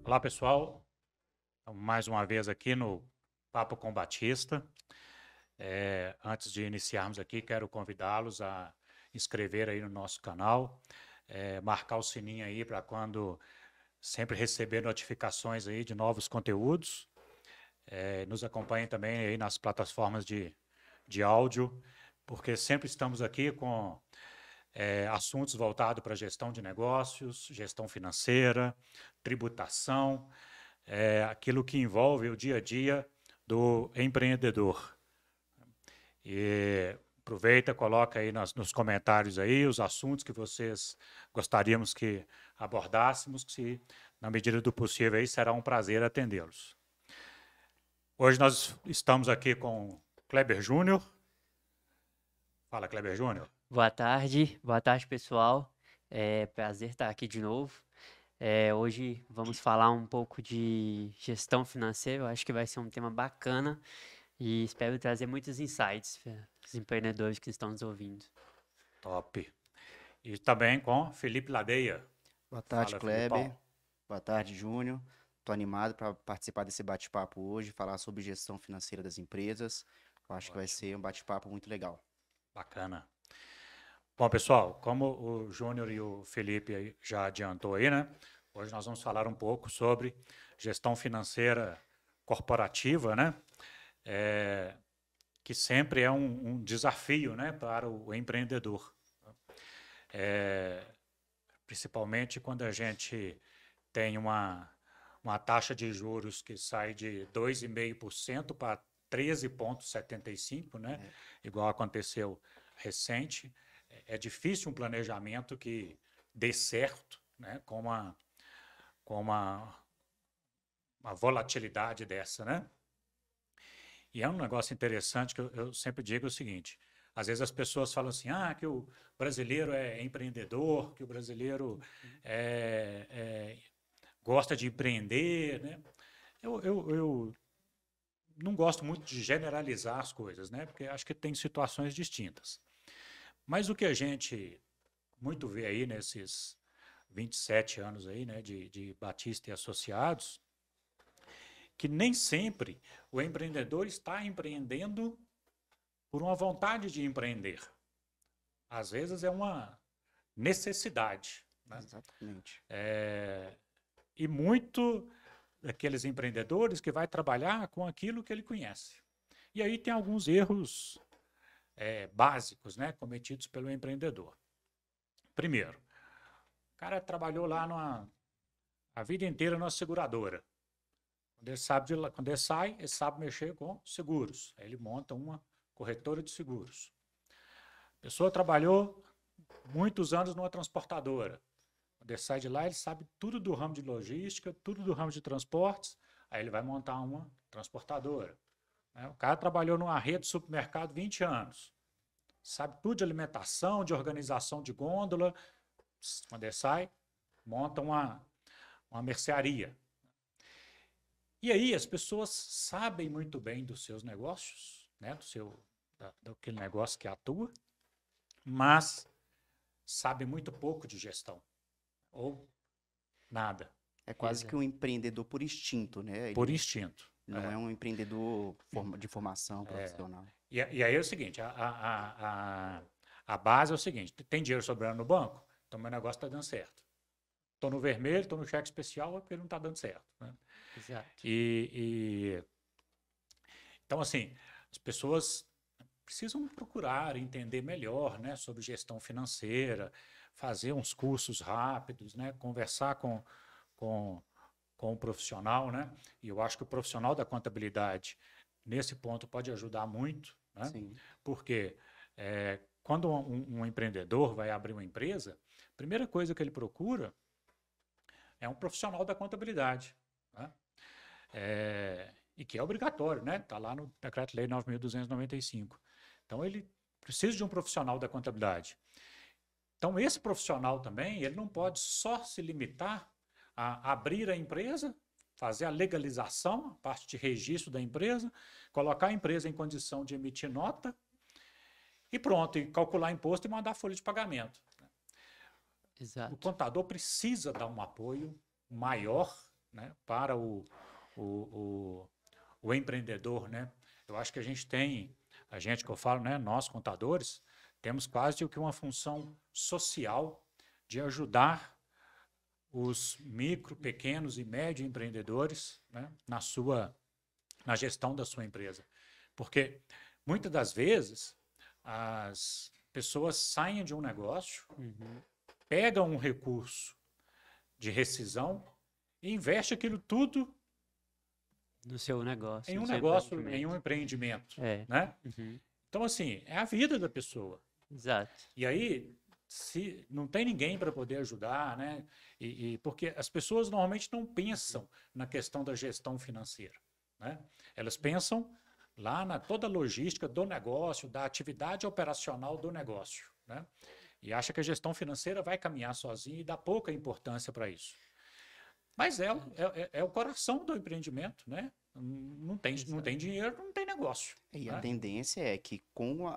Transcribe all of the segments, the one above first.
Olá, pessoal. Mais uma vez aqui no Papo com Batista. Antes de iniciarmos aqui, quero convidá-los a inscrever aí no nosso canal, marcar o sininho aí para quando sempre receber notificações aí de novos conteúdos. Nos acompanhem também aí nas plataformas de áudio, porque sempre estamos aqui com assuntos voltados para gestão de negócios, gestão financeira, tributação, aquilo que envolve o dia a dia do empreendedor. E aproveita, coloca aí nos comentários aí os assuntos que vocês gostaríamos que abordássemos, que na medida do possível aí será um prazer atendê-los. Hoje nós estamos aqui com Kleber Júnior. Fala, Kleber Júnior. Boa tarde pessoal. É prazer estar aqui de novo. Hoje vamos falar um pouco de gestão financeira. Eu acho que vai ser um tema bacana e espero trazer muitos insights para os empreendedores que estão nos ouvindo. Top. E também com Felipe Ladeia. Boa tarde, Fala, Kleber. Felipão. Boa tarde, Júnior. Estou animado para participar desse bate-papo hoje, falar sobre gestão financeira das empresas. Eu acho que vai ser um bate-papo muito legal. Bacana. Bom, pessoal, como o Júnior e o Felipe aí já adiantou aí, né? Hoje nós vamos falar um pouco sobre gestão financeira corporativa, né? Que sempre é um desafio, né, para o empreendedor. Principalmente quando a gente tem uma taxa de juros que sai de 2,5% para 13,75%, né? Igual aconteceu recente. É difícil um planejamento que dê certo, né, com uma volatilidade dessa, né? E é um negócio interessante que eu sempre digo o seguinte: às vezes as pessoas falam assim, que o brasileiro é empreendedor, que o brasileiro gosta de empreender, né? Eu não gosto muito de generalizar as coisas, né? Porque acho que tem situações distintas. Mas o que a gente muito vê aí nesses 27 anos aí, né, de Batista e Associados, que nem sempre o empreendedor está empreendendo por uma vontade de empreender. Às vezes é uma necessidade. Né? Exatamente. E muito daqueles empreendedores que vai trabalhar com aquilo que ele conhece. E aí tem alguns erros básicos, né, cometidos pelo empreendedor. Primeiro, o cara trabalhou lá a vida inteira numa seguradora. Quando ele sai, ele sabe mexer com seguros. Aí ele monta uma corretora de seguros. A pessoa trabalhou muitos anos numa transportadora. Quando ele sai de lá, ele sabe tudo do ramo de logística, tudo do ramo de transportes. Aí ele vai montar uma transportadora. O cara trabalhou numa rede de supermercado 20 anos. Sabe tudo de alimentação, de organização de gôndola. Quando ele sai, monta uma mercearia. E aí as pessoas sabem muito bem dos seus negócios, né, daquele negócio que atua, mas sabem muito pouco de gestão, ou nada. É quase que um empreendedor por instinto, né? Por instinto. Não é um empreendedor de formação profissional. E aí é o seguinte, a base é o seguinte, tem dinheiro sobrando no banco? Então meu negócio está dando certo. Estou no vermelho, estou no cheque especial, é porque não está dando certo. Né? Exato. Então, assim, as pessoas precisam procurar entender melhor, né, sobre gestão financeira, fazer uns cursos rápidos, né, conversar com o profissional, né? E eu acho que o profissional da contabilidade, nesse ponto, pode ajudar muito, né? Sim. Porque quando um empreendedor vai abrir uma empresa, a primeira coisa que ele procura é um profissional da contabilidade. Né? E que é obrigatório, né? Está lá no Decreto-Lei 9.295. Então, ele precisa de um profissional da contabilidade. Então, esse profissional também, ele não pode só se limitar a abrir a empresa, fazer a legalização, a parte de registro da empresa, colocar a empresa em condição de emitir nota e pronto, e calcular imposto e mandar folha de pagamento. Exato. O contador precisa dar um apoio maior, né, para o empreendedor, né? Eu acho que a gente que eu falo, né, nós contadores, temos quase que uma função social de ajudar os micro, pequenos e médio empreendedores, né, na gestão da sua empresa. Porque muitas das vezes as pessoas saem de um negócio, pegam um recurso de rescisão e investem aquilo tudo No seu negócio, em no um seu negócio, em empreendimento. um empreendimento, É. né? Uhum. Então, assim, é a vida da pessoa. Exato. E aí, se não tem ninguém para poder ajudar, né? Porque as pessoas normalmente não pensam na questão da gestão financeira, né? Elas pensam lá na toda a logística do negócio, da atividade operacional do negócio, né? E acha que a gestão financeira vai caminhar sozinha e dá pouca importância para isso. Mas é o coração do empreendimento, né? Não tem dinheiro, não tem negócio. E a Né? tendência é que com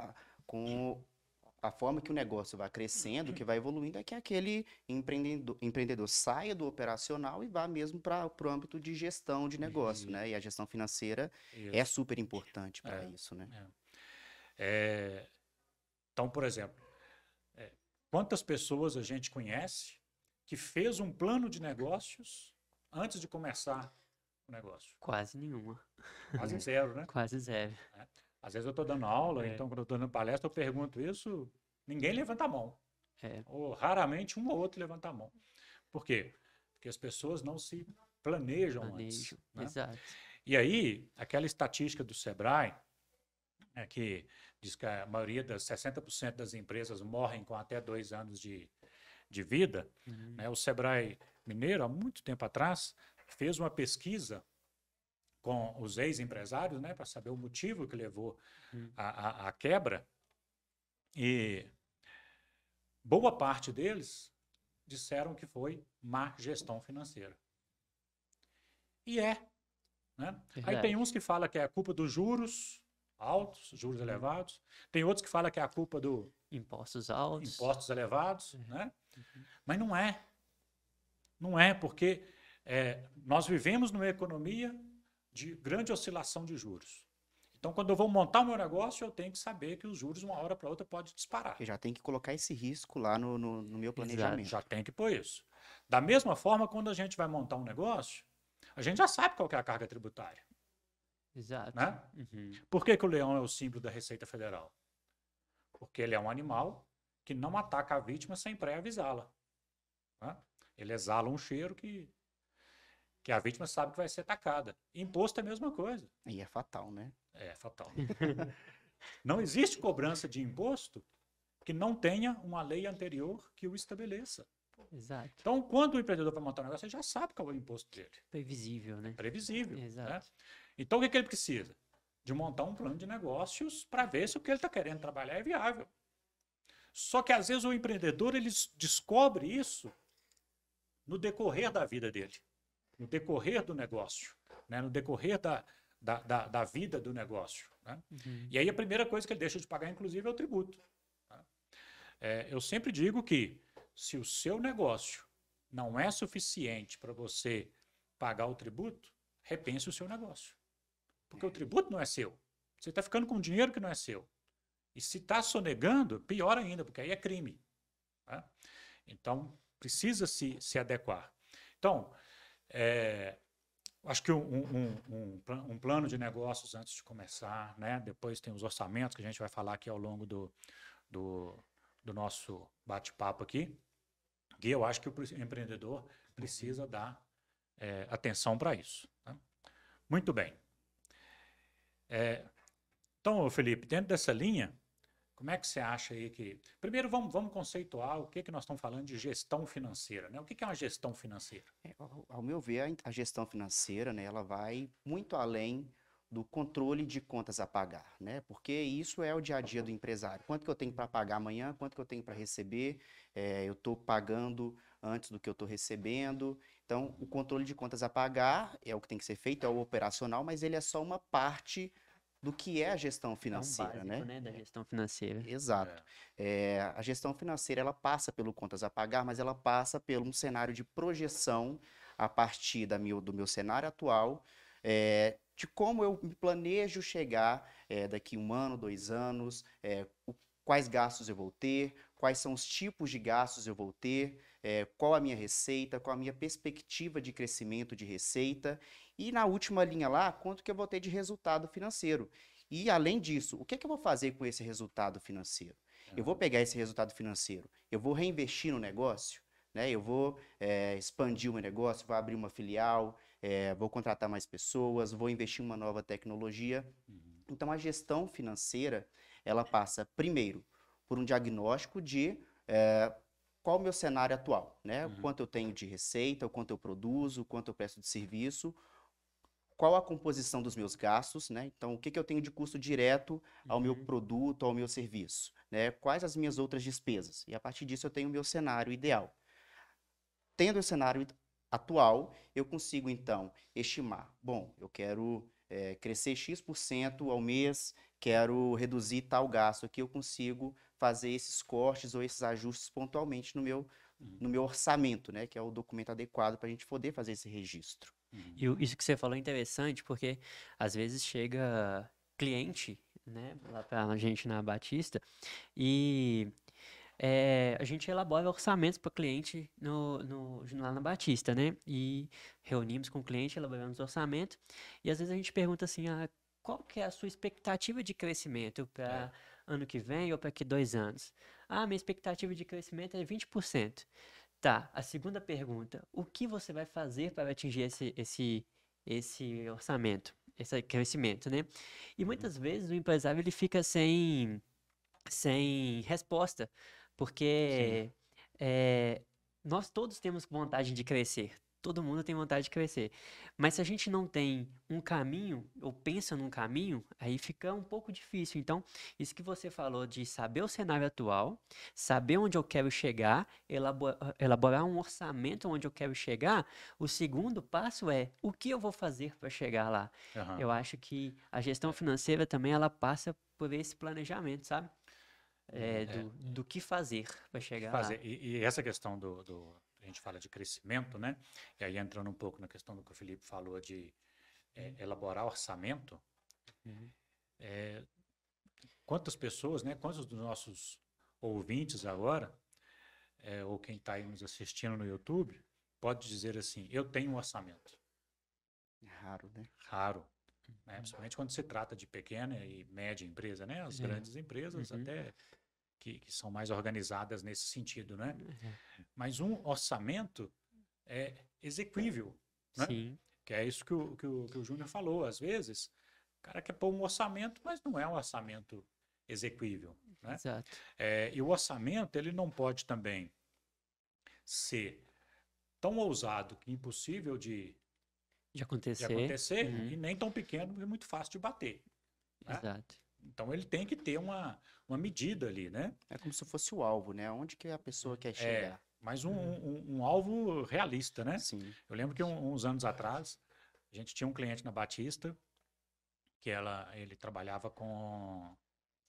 a forma que o negócio vai crescendo, que vai evoluindo, é que aquele empreendedor saia do operacional e vá mesmo para o âmbito de gestão de negócio, né? E a gestão financeira é Isso. super importante para isso, né? Então, por exemplo, quantas pessoas a gente conhece que fez um plano de negócios antes de começar o negócio? Quase nenhuma. Quase zero, né? Quase zero. Às vezes eu estou dando aula, então quando eu estou dando palestra, eu pergunto isso, ninguém levanta a mão. Ou raramente um ou outro levanta a mão. Por quê? Porque as pessoas não se planejam antes. Né? Exato. E aí, aquela estatística do Sebrae, que diz que a maioria das 60% das empresas morrem com até 2 anos de vida, né? O Sebrae Mineiro, há muito tempo atrás, fez uma pesquisa com os ex-empresários, né, para saber o motivo que levou à quebra, e boa parte deles disseram que foi má gestão financeira. E né? Aí tem uns que falam que é a culpa dos juros altos, juros elevados, tem outros que falam que é a culpa do impostos altos, impostos elevados, né? Mas não é. Não é, porque nós vivemos numa economia de grande oscilação de juros. Então, quando eu vou montar o meu negócio, eu tenho que saber que os juros, uma hora para outra, pode disparar. Eu já tenho que colocar esse risco lá no meu planejamento. Já tem que pôr isso. Da mesma forma, quando a gente vai montar um negócio, a gente já sabe qual que é a carga tributária. Exato. Né? Por que o leão é o símbolo da Receita Federal? Porque ele é um animal que não ataca a vítima sem pré-avisá-la. Né? Ele exala um cheiro que a vítima sabe que vai ser atacada. Imposto é a mesma coisa. E é fatal, né? É fatal. Não existe cobrança de imposto que não tenha uma lei anterior que o estabeleça. Exato. Então, quando o empreendedor vai montar um negócio, ele já sabe qual é o imposto dele. Previsível, né? Previsível. Exato. Né? Então, o que ele precisa? De montar um plano de negócios para ver se o que ele está querendo trabalhar é viável. Só que, às vezes, o empreendedor ele descobre isso no decorrer da vida dele, no decorrer do negócio, né? No decorrer da vida do negócio. Né? E aí a primeira coisa que ele deixa de pagar, inclusive, é o tributo. Né? Eu sempre digo que se o seu negócio não é suficiente para você pagar o tributo, repense o seu negócio. Porque o tributo não é seu. Você está ficando com dinheiro que não é seu. E se está sonegando, pior ainda, porque aí é crime. Né? Então, precisa se adequar. Então, acho que um plano de negócios antes de começar, né? Depois tem os orçamentos que a gente vai falar aqui ao longo do nosso bate-papo aqui, que eu acho que o empreendedor precisa dar atenção para isso. Né? Muito bem. Então, Felipe, dentro dessa linha, como é que você acha aí que... Primeiro, vamos conceituar o que nós estamos falando de gestão financeira. Né? O que é uma gestão financeira? Ao meu ver, a gestão financeira, né, ela vai muito além do controle de contas a pagar, né? Porque isso é o dia a dia do empresário. Quanto que eu tenho para pagar amanhã? Quanto que eu tenho para receber? Eu estou pagando antes do que eu estou recebendo. Então, o controle de contas a pagar é o que tem que ser feito, é o operacional, mas ele é só uma parte do que é a gestão financeira, é um básico, né? Da gestão financeira. Exato. A gestão financeira, ela passa pelo contas a pagar, mas ela passa por um cenário de projeção a partir do meu cenário atual, de como eu me planejo chegar daqui 1 ano, 2 anos, quais gastos eu vou ter, quais são os tipos de gastos eu vou ter, qual a minha receita, qual a minha perspectiva de crescimento de receita e na última linha lá, quanto que eu vou ter de resultado financeiro. E além disso, o que que eu vou fazer com esse resultado financeiro? Eu vou pegar esse resultado financeiro, eu vou reinvestir no negócio, né? Eu vou expandir o meu negócio, vou abrir uma filial, vou contratar mais pessoas, vou investir em uma nova tecnologia. Então, a gestão financeira, ela passa primeiro por um diagnóstico de qual o meu cenário atual, né? Quanto eu tenho de receita, o quanto eu produzo, o quanto eu presto de serviço, qual a composição dos meus gastos, né? Então, o que que eu tenho de custo direto ao meu produto, ao meu serviço, né? Quais as minhas outras despesas? E a partir disso eu tenho o meu cenário ideal. Tendo o cenário atual, eu consigo então estimar, bom, eu quero crescer X% ao mês, quero reduzir tal gasto aqui, eu consigo fazer esses cortes ou esses ajustes pontualmente no meu orçamento, né? Que é o documento adequado para a gente poder fazer esse registro. E isso que você falou é interessante, porque às vezes chega cliente, né, lá pra gente na Batista, e a gente elabora orçamentos para cliente lá na Batista, né? E reunimos com o cliente, elaboramos orçamento, e às vezes a gente pergunta assim, qual que é a sua expectativa de crescimento para ano que vem ou para aqui 2 anos? Minha expectativa de crescimento é 20%. Tá, a segunda pergunta, o que você vai fazer para atingir esse orçamento, esse crescimento, né? E muitas vezes o empresário ele fica sem resposta, porque nós todos temos vontade de crescer, todo mundo tem vontade de crescer, mas se a gente não tem um caminho, ou pensa num caminho, aí fica um pouco difícil. Então, isso que você falou de saber o cenário atual, saber onde eu quero chegar, elaborar um orçamento onde eu quero chegar, o segundo passo é o que eu vou fazer para chegar lá. Eu acho que a gestão financeira também ela passa por esse planejamento, sabe? Do que fazer para chegar lá. E essa questão a gente fala de crescimento, né? E aí entrando um pouco na questão do que o Felipe falou de elaborar orçamento, quantas pessoas, né? Quantos dos nossos ouvintes agora, ou quem está aí nos assistindo no YouTube, pode dizer assim, eu tenho um orçamento? Raro, né? Raro. Né? Principalmente quando se trata de pequena e média empresa, né? As grandes empresas até que são mais organizadas nesse sentido, né? Mas um orçamento é exequível, né? Sim. Que é isso que o Júnior falou. Às vezes, o cara quer pôr um orçamento, mas não é um orçamento exequível, né? Exato. E o orçamento, ele não pode também ser tão ousado que impossível de acontecer e nem tão pequeno que é muito fácil de bater. Né? Exato. Então ele tem que ter uma medida ali, né? É como se fosse o alvo, né? Onde que a pessoa quer chegar. Mas um alvo realista, né? Sim. Eu lembro que uns anos atrás, a gente tinha um cliente na Batista que ele trabalhava com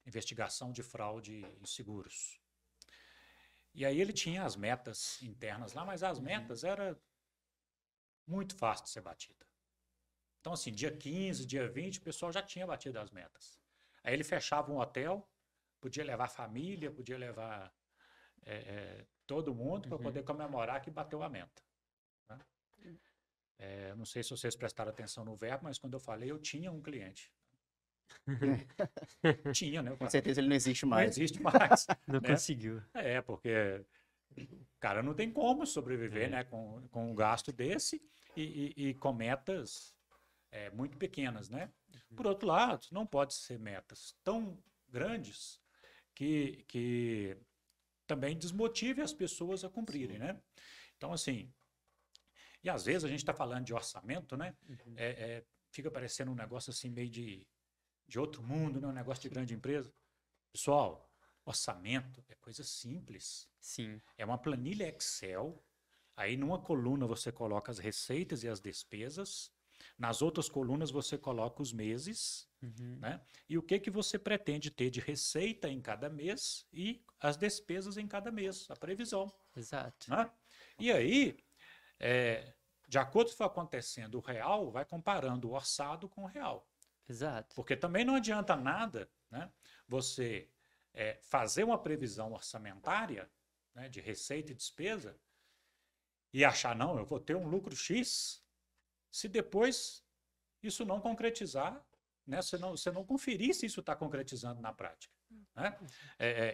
investigação de fraude em seguros. E aí ele tinha as metas internas lá, mas as metas era muito fácil de ser batida. Então, assim, dia 15, dia 20, o pessoal já tinha batido as metas. Aí ele fechava um hotel, podia levar a família, podia levar todo mundo para poder comemorar que bateu a meta. Né? Não sei se vocês prestaram atenção no verbo, mas quando eu falei, eu tinha um cliente. Tinha, né? Com certeza ele não existe mais. Não existe mais. Não né? conseguiu. Porque o cara não tem como sobreviver né? com um gasto desse e com metas muito pequenas, né? Por outro lado, não pode ser metas tão grandes que também desmotive as pessoas a cumprirem, né? Então, assim, e às vezes a gente está falando de orçamento, né? Fica parecendo um negócio assim meio de outro mundo, né? Um negócio de grande empresa. Pessoal, orçamento é coisa simples. Sim. É uma planilha Excel. Aí numa coluna você coloca as receitas e as despesas. Nas outras colunas você coloca os meses, né? E o que você pretende ter de receita em cada mês e as despesas em cada mês, a previsão. Exato. Né? E aí, de acordo com o que for acontecendo, o real vai comparando o orçado com o real. Exato. Porque também não adianta nada, né, você fazer uma previsão orçamentária, né, de receita e despesa e achar, não, eu vou ter um lucro X, se depois isso não concretizar, né, você não conferir se isso está concretizando na prática. Né?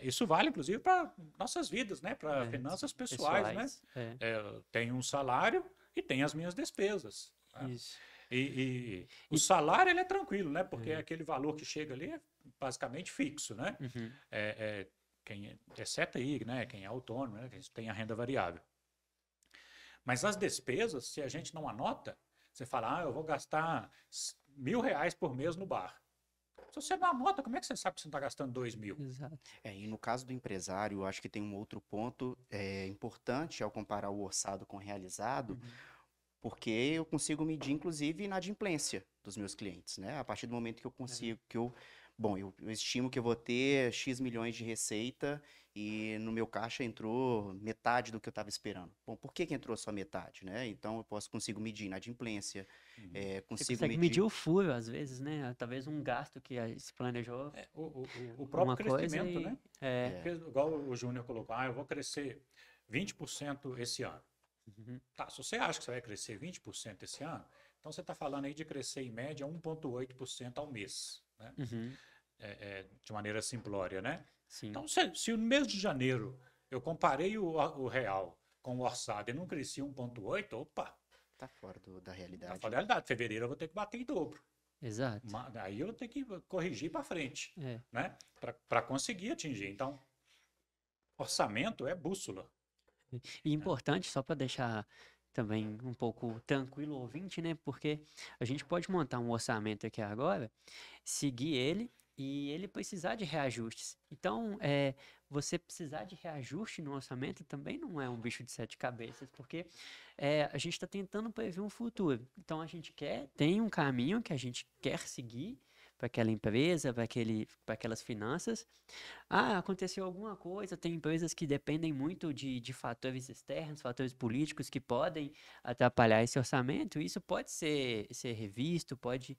Isso vale, inclusive, para nossas vidas, né, para finanças pessoais. Né? Eu tenho um salário e tenho as minhas despesas. Né? Isso. E o salário ele é tranquilo, né? Porque aquele valor que chega ali é basicamente fixo, né? Uhum. Exceto aí, né? Quem é autônomo, né? Quem tem a renda variável. Mas as despesas, se a gente não anota, você fala, eu vou gastar R$ 1.000 por mês no bar. Se você não anota, como é que você sabe que você não está gastando 2.000? Exato. E no caso do empresário, eu acho que tem um outro ponto importante ao comparar o orçado com o realizado, porque eu consigo medir, inclusive, inadimplência dos meus clientes, né? A partir do momento que eu consigo, eu estimo que eu vou ter X milhões de receita e no meu caixa entrou metade do que eu estava esperando. Bom, por que entrou só metade, né? Então eu consigo medir inadimplência, Você consigo consegue medir o furo, às vezes, né? Talvez um gasto que se planejou. O próprio uma coisa crescimento, e- né? É. Igual o Júnior colocou, eu vou crescer 20% esse ano. Uhum. Tá, se você acha que você vai crescer 20% esse ano, então você está falando aí de crescer em média 1,8% ao mês, né? Uhum. De maneira simplória, né? Sim. Então, se no mês de janeiro eu comparei o real com o orçado e não cresci 1,8, opa, tá fora da tá realidade. fora da realidade. Fevereiro eu vou ter que bater em dobro. Exato. Aí eu vou ter que corrigir para frente, É. né? Para conseguir atingir. Então, orçamento é bússola. E importante, só para deixar também um pouco tranquilo o ouvinte, né? Porque a gente pode montar um orçamento aqui agora, seguir ele e ele precisar de reajustes. Então, você precisar de reajuste no orçamento também não é um bicho de sete cabeças, porque a gente está tentando prever um futuro. Então, a gente tem um caminho que a gente quer seguir para aquela empresa, para aquelas finanças. Aconteceu alguma coisa. Tem empresas que dependem muito de fatores externos, fatores políticos que podem atrapalhar esse orçamento. Isso pode ser revisto, pode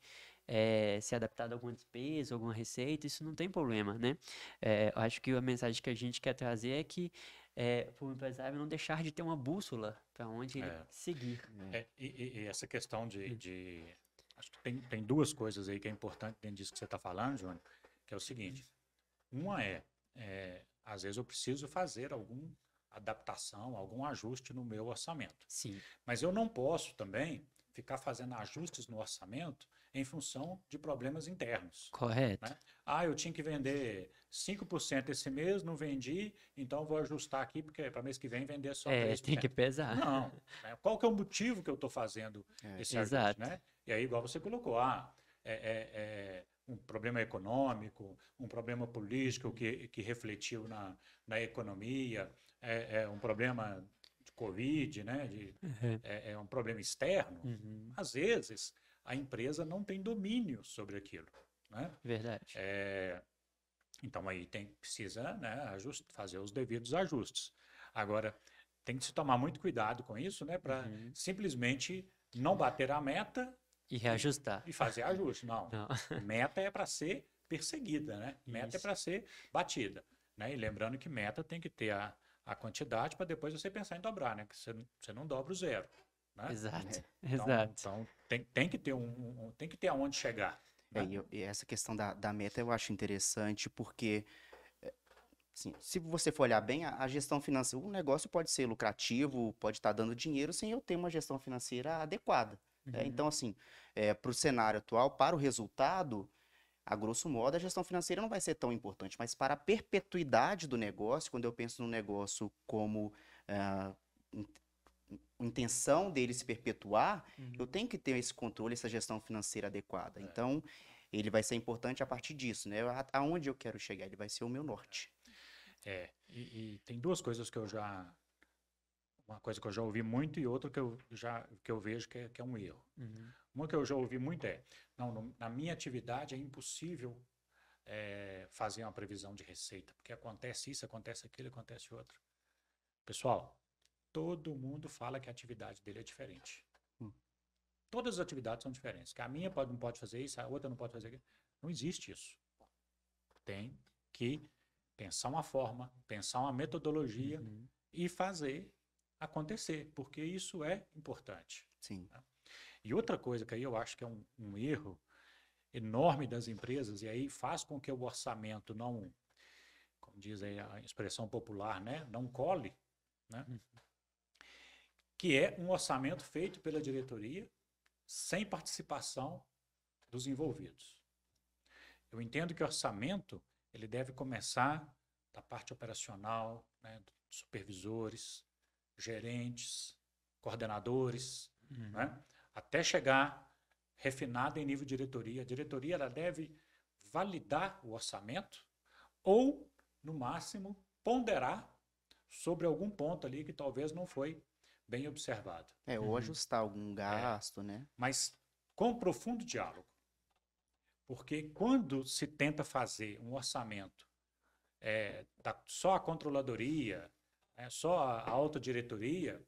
ser adaptado a alguma despesa, alguma receita. Isso não tem problema, né? Eu acho que a mensagem que a gente quer trazer é que para o empresário não deixar de ter uma bússola para onde ele seguir. E essa questão acho que tem duas coisas aí que é importante dentro disso que você está falando, Júnior, que é o seguinte. Uma às vezes eu preciso fazer alguma adaptação, algum ajuste no meu orçamento. Sim. Mas eu não posso também ficar fazendo ajustes no orçamento em função de problemas internos. Correto. Né? Eu tinha que vender 5% esse mês, não vendi, então vou ajustar aqui, porque para mês que vem vender só 3%. Tem que pesar. Não. Né? Qual que é o motivo que eu estou fazendo esse ajuste? Exato. Né? E aí, igual você colocou, um problema econômico, um problema político que refletiu na economia, um problema de Covid, né? Um problema externo. Uhum. Às vezes, a empresa não tem domínio sobre aquilo. Né? Verdade. Então, aí precisa, né, fazer os devidos ajustes. Agora, tem que se tomar muito cuidado com isso, né, para simplesmente não bater a meta e reajustar. E fazer ajuste. Não. Meta é para ser perseguida, né? Meta é para ser batida. Né? E lembrando que meta tem que ter a quantidade para depois você pensar em dobrar, né? Que você não dobra o zero. Né? Exato. Então tem que ter tem que ter aonde chegar. Né? E essa questão da meta eu acho interessante porque assim, se você for olhar bem, a gestão financeira, o negócio pode ser lucrativo, pode estar dando dinheiro sem eu ter uma gestão financeira adequada. Então, assim, para o cenário atual, para o resultado, a grosso modo, a gestão financeira não vai ser tão importante, mas para a perpetuidade do negócio, quando eu penso no negócio como intenção dele se perpetuar, eu tenho que ter esse controle, essa gestão financeira adequada. Então, ele vai ser importante a partir disso, né? Aonde eu quero chegar, ele vai ser o meu norte. E tem duas coisas que uma coisa que eu já ouvi muito e outra que eu vejo que é um erro. Uma que eu já ouvi muito na minha atividade é impossível fazer uma previsão de receita, porque acontece isso, acontece aquilo, acontece outro. Pessoal, todo mundo fala que a atividade dele é diferente. Todas as atividades são diferentes. Que a minha não pode fazer isso, a outra não pode fazer aquilo. Não existe isso. Tem que pensar uma forma, pensar uma metodologia e fazer acontecer, porque isso é importante. Sim. E outra coisa que aí eu acho que é um erro enorme das empresas, e aí faz com que o orçamento não, como diz aí a expressão popular, né, não cole, né, que é um orçamento feito pela diretoria sem participação dos envolvidos. Eu entendo que o orçamento ele deve começar da parte operacional, né, supervisores, gerentes, coordenadores, né, até chegar refinado em nível de diretoria. A diretoria ela deve validar o orçamento ou, no máximo, ponderar sobre algum ponto ali que talvez não foi bem observado. Ou ajustar algum gasto, né? Mas com profundo diálogo. Porque quando se tenta fazer um orçamento só a controladoria, só a alta diretoria,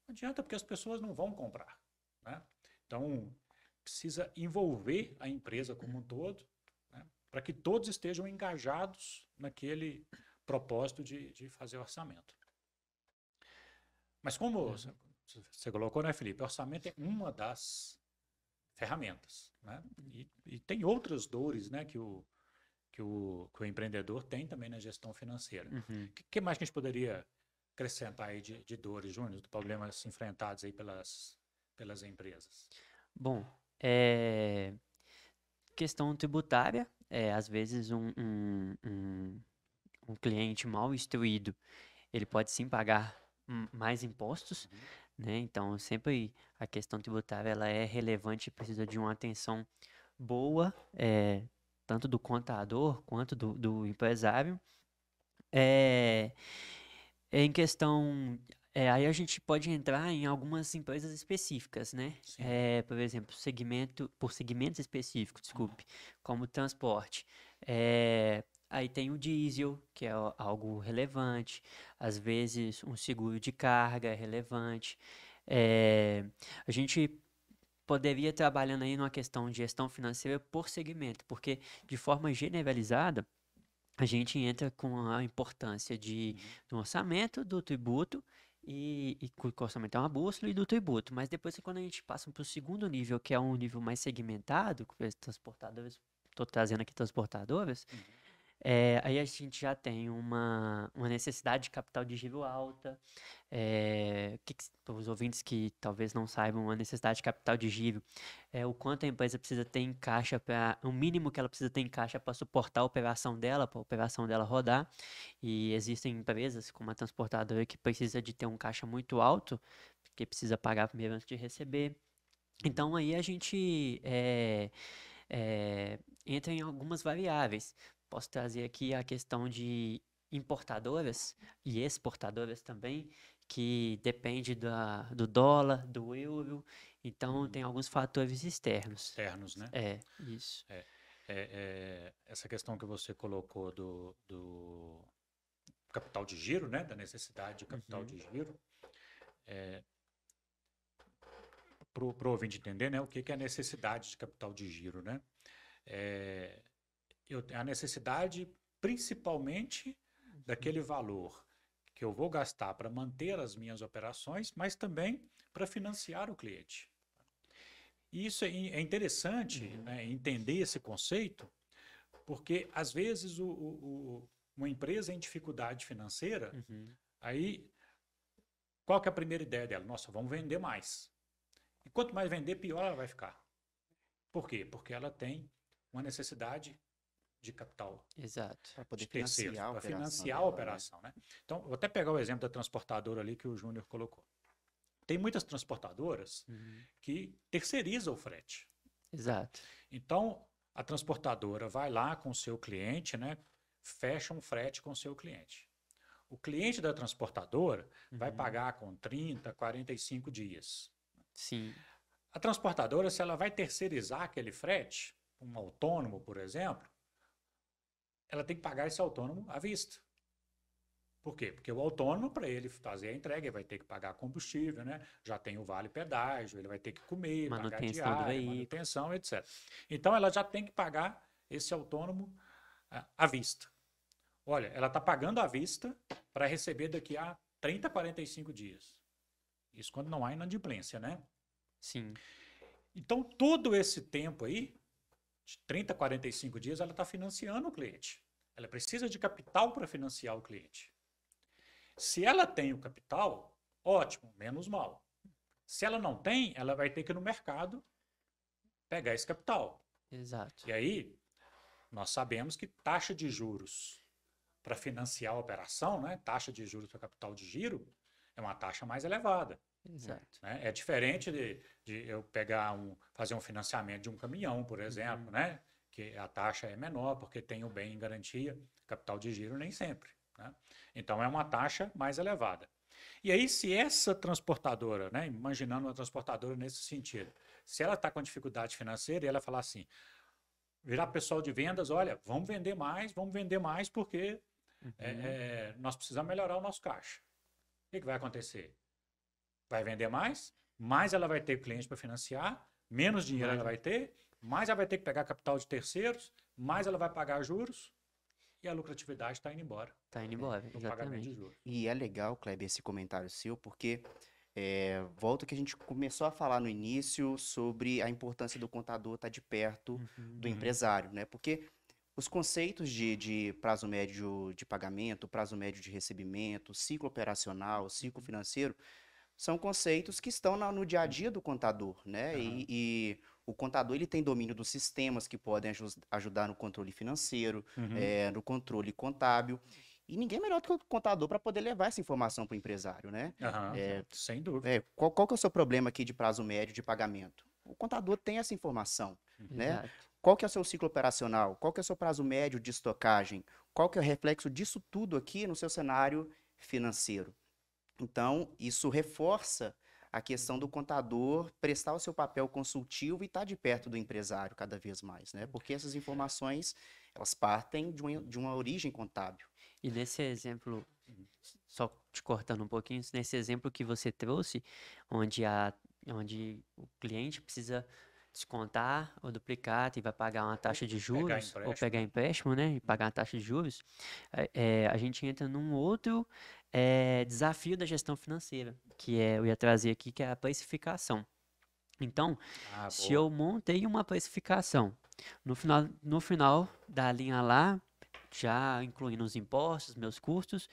não adianta porque as pessoas não vão comprar, né? Então, precisa envolver a empresa como um todo, né, para que todos estejam engajados naquele propósito de fazer orçamento. Mas como você colocou, né, Felipe? Orçamento é uma das ferramentas, né? E tem outras dores, né, que o empreendedor tem também na gestão financeira. O que mais que a gente poderia acrescentar aí de dores, Júnior, de problemas enfrentados aí pelas empresas? Bom, questão tributária, às vezes um cliente mal instruído, ele pode sim pagar mais impostos, né? Então, sempre a questão tributária ela é relevante e precisa de uma atenção boa, tanto do contador quanto do empresário. Em questão, aí a gente pode entrar em algumas empresas específicas, né? Sim. Por exemplo, por segmentos específicos, desculpe, como transporte. Aí tem o diesel, que é algo relevante. Às vezes, um seguro de carga é relevante. A gente poderia ir trabalhando aí numa questão de gestão financeira por segmento, porque de forma generalizada, a gente entra com a importância do orçamento, do tributo, e que o orçamento é uma bússola e do tributo. Mas depois, quando a gente passa para o segundo nível, que é um nível mais segmentado, com as transportadoras, estou trazendo aqui transportadoras, aí a gente já tem uma necessidade de capital de giro alta. Para os ouvintes que talvez não saibam, a necessidade de capital de giro é o quanto a empresa precisa ter em caixa, o mínimo que ela precisa ter em caixa para suportar a operação dela, para a operação dela rodar. E existem empresas, como a transportadora, que precisa de ter um caixa muito alto, porque precisa pagar primeiro antes de receber. Então aí a gente entra em algumas variáveis. Posso trazer aqui a questão de importadoras e exportadoras também, que depende do dólar, do euro. Então, tem alguns fatores externos. Externos, né? Isso. Essa questão que você colocou do capital de giro, né? Da necessidade de capital de giro. Para o ouvinte entender, né? O que é a necessidade de capital de giro, né? A necessidade principalmente daquele valor que eu vou gastar para manter as minhas operações, mas também para financiar o cliente. E isso é interessante, né, entender esse conceito, porque às vezes uma empresa em dificuldade financeira, aí qual que é a primeira ideia dela? Nossa, vamos vender mais. E quanto mais vender, pior ela vai ficar. Por quê? Porque ela tem uma necessidade de capital. Exato. Para poder financiar a operação, né? Então, vou até pegar o exemplo da transportadora ali que o Júnior colocou. Tem muitas transportadoras que terceirizam o frete. Exato. Então, a transportadora vai lá com o seu cliente, né? Fecha um frete com o seu cliente. O cliente da transportadora vai pagar com 30, 45 dias. Sim. A transportadora, se ela vai terceirizar aquele frete, um autônomo, por exemplo, ela tem que pagar esse autônomo à vista. Por quê? Porque o autônomo, para ele fazer a entrega, ele vai ter que pagar combustível, né? Já tem o vale pedágio, ele vai ter que comer, pagar Manutenção do diária, veículo. manutenção, etc. Então, ela já tem que pagar esse autônomo à vista. Olha, ela está pagando à vista para receber daqui a 30, 45 dias. Isso quando não há inadimplência, né? Sim. Então, todo esse tempo aí, de 30, 45 dias, ela está financiando o cliente. Ela precisa de capital para financiar o cliente. Se ela tem o capital, ótimo, menos mal. Se ela não tem, ela vai ter que ir no mercado pegar esse capital. Exato. E aí, nós sabemos que taxa de juros para financiar a operação, né, taxa de juros para capital de giro, é uma taxa mais elevada. Exato. Né? É diferente de eu fazer um financiamento de um caminhão, por exemplo, né? Que a taxa é menor porque tem o bem em garantia, capital de giro nem sempre. Né? Então é uma taxa mais elevada. E aí, se essa transportadora, né, imaginando uma transportadora nesse sentido, se ela está com dificuldade financeira e ela falar assim, virar pessoal de vendas, olha, vamos vender mais porque nós precisamos melhorar o nosso caixa. O que vai acontecer? Vai vender mais ela vai ter cliente para financiar, menos dinheiro ela vai ter, mais ela vai ter que pegar capital de terceiros, mais ela vai pagar juros e a lucratividade está indo embora. Tá indo embora, No pagamento de exatamente. juros. E é legal, Kleber, esse comentário seu, porque volta que a gente começou a falar no início sobre a importância do contador estar de perto do empresário, né? Porque os conceitos de prazo médio de pagamento, prazo médio de recebimento, ciclo operacional, ciclo financeiro, são conceitos que estão no dia a dia do contador, né? E o contador ele tem domínio dos sistemas que podem ajudar no controle financeiro, no controle contábil. E ninguém melhor do que o contador para poder levar essa informação para o empresário, né? Sem dúvida. Qual que é o seu problema aqui de prazo médio de pagamento? O contador tem essa informação, né? Exato. Qual que é o seu ciclo operacional? Qual que é o seu prazo médio de estocagem? Qual que é o reflexo disso tudo aqui no seu cenário financeiro? Então, isso reforça a questão do contador prestar o seu papel consultivo e estar de perto do empresário cada vez mais, né? Porque essas informações, elas partem de uma origem contábil. E nesse exemplo, só te cortando um pouquinho, nesse exemplo que você trouxe, onde o cliente precisa descontar o duplicata e vai pagar uma taxa de juros, ou pegar empréstimo, né, e pagar uma taxa de juros, a gente entra num outro desafio da gestão financeira, que eu ia trazer aqui, que é a precificação. Então, se eu montei uma precificação, no final da linha lá, já incluindo os impostos, meus custos,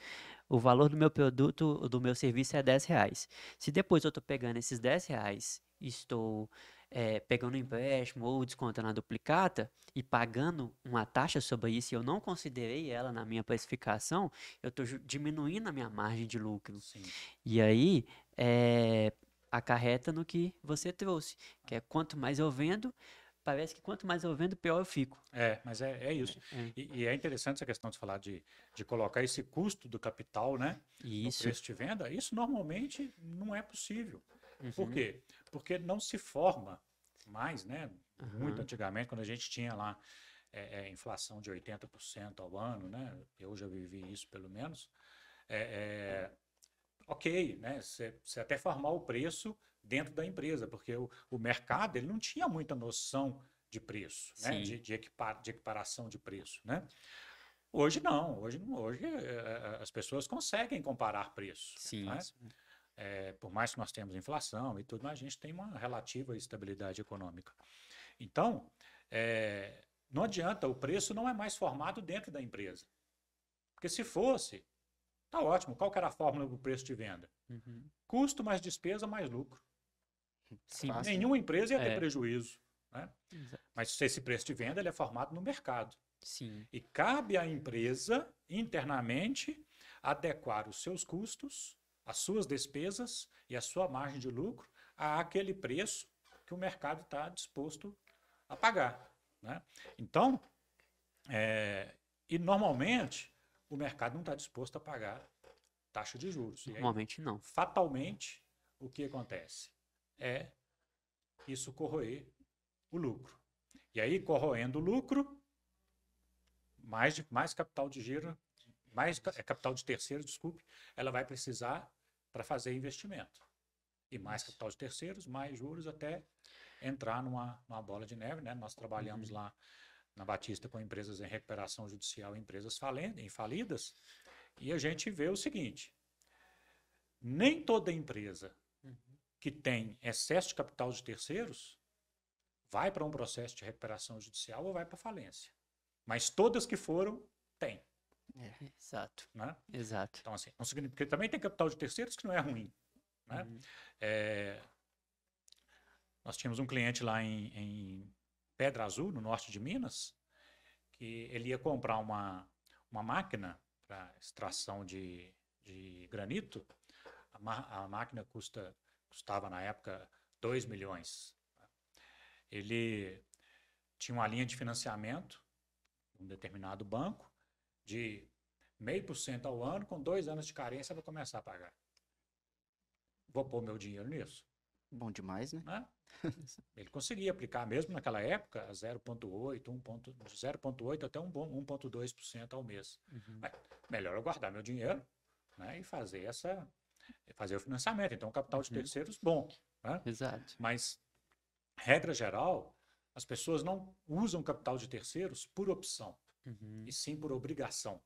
o valor do meu produto, do meu serviço é R$10. Se depois eu estou pegando esses R$10 e estou pegando um empréstimo ou descontando a duplicata e pagando uma taxa sobre isso e eu não considerei ela na minha precificação, eu estou diminuindo a minha margem de lucro. Sim. E aí, acarreta no que você trouxe, que é quanto mais eu vendo, parece que quanto mais eu vendo, pior eu fico. Mas é isso. E é interessante essa questão de falar de colocar esse custo do capital, né, no preço de venda. Isso normalmente não é possível. Por quê? Porque não se forma mais, né? Muito antigamente, quando a gente tinha lá inflação de 80% ao ano, né? Eu já vivi isso pelo menos. Ok, né? Você até formar o preço dentro da empresa, porque o mercado ele não tinha muita noção de preço, né? De equiparação de preço, né? Hoje não, hoje as pessoas conseguem comparar preços. Sim. Né? Por mais que nós tenhamos inflação e tudo, mas a gente tem uma relativa estabilidade econômica. Então, não adianta, o preço não é mais formado dentro da empresa. Porque se fosse, tá ótimo. Qual que era a fórmula do preço de venda? Custo mais despesa mais lucro. Sim. Nenhuma empresa ia ter prejuízo. Né? Mas esse preço de venda ele é formado no mercado. Sim. E cabe à empresa, internamente, adequar os seus custos, as suas despesas e a sua margem de lucro àquele preço que o mercado está disposto a pagar. Né? Então, e normalmente, o mercado não está disposto a pagar taxa de juros. Normalmente não. Fatalmente, o que acontece? É isso corroer o lucro. E aí, corroendo o lucro, mais capital de giro capital de terceiros, desculpe, ela vai precisar para fazer investimento. E mais capital de terceiros, mais juros, até entrar numa bola de neve, né? Nós trabalhamos lá na Batista com empresas em recuperação judicial e empresas falidas, e a gente vê o seguinte: nem toda empresa que tem excesso de capital de terceiros vai para um processo de recuperação judicial ou vai para falência. Mas todas que foram, têm. Exato. Né? Exato. Então, assim, não significa, porque também tem capital de terceiros que não é ruim. Né? Nós tínhamos um cliente lá em Pedra Azul, no norte de Minas, que ele ia comprar uma máquina para extração de granito. A máquina custava, na época, 2 milhões. Ele tinha uma linha de financiamento, um determinado banco, de 0,5% ao ano, com 2 anos de carência para começar a pagar. Vou pôr meu dinheiro nisso. Bom demais, né? Né? Ele conseguia aplicar mesmo naquela época a 0,8%, 0,8% até 1,2% ao mês. Mas melhor eu guardar meu dinheiro, né, e fazer o financiamento. Então, capital de terceiros, bom. Né? Exato. Mas, regra geral, as pessoas não usam capital de terceiros por opção, e sim por obrigação.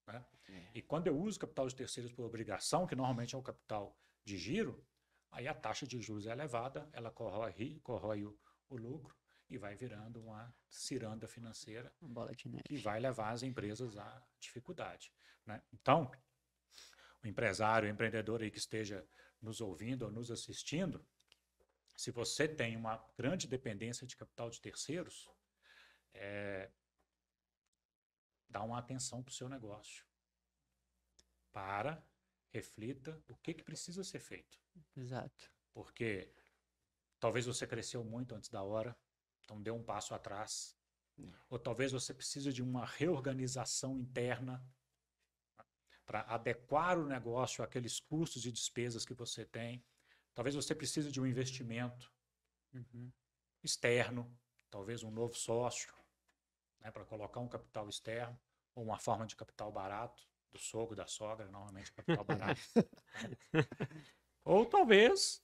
Né? E quando eu uso capital de terceiros por obrigação, que normalmente é o capital de giro, aí a taxa de juros é elevada, ela corrói o lucro e vai virando uma ciranda financeira, uma bola de neve, que vai levar as empresas à dificuldade. Né? Então, o empresário, o empreendedor aí que esteja nos ouvindo ou nos assistindo, se você tem uma grande dependência de capital de terceiros, dá uma atenção para o seu negócio. Reflita o que precisa ser feito. Exato. Porque talvez você cresceu muito antes da hora, então deu um passo atrás. Ou talvez você precise de uma reorganização interna para adequar o negócio àqueles custos e despesas que você tem. Talvez você precise de um investimento externo, talvez um novo sócio, né, para colocar um capital externo, ou uma forma de capital barato, do sogro, da sogra, normalmente capital barato. Ou talvez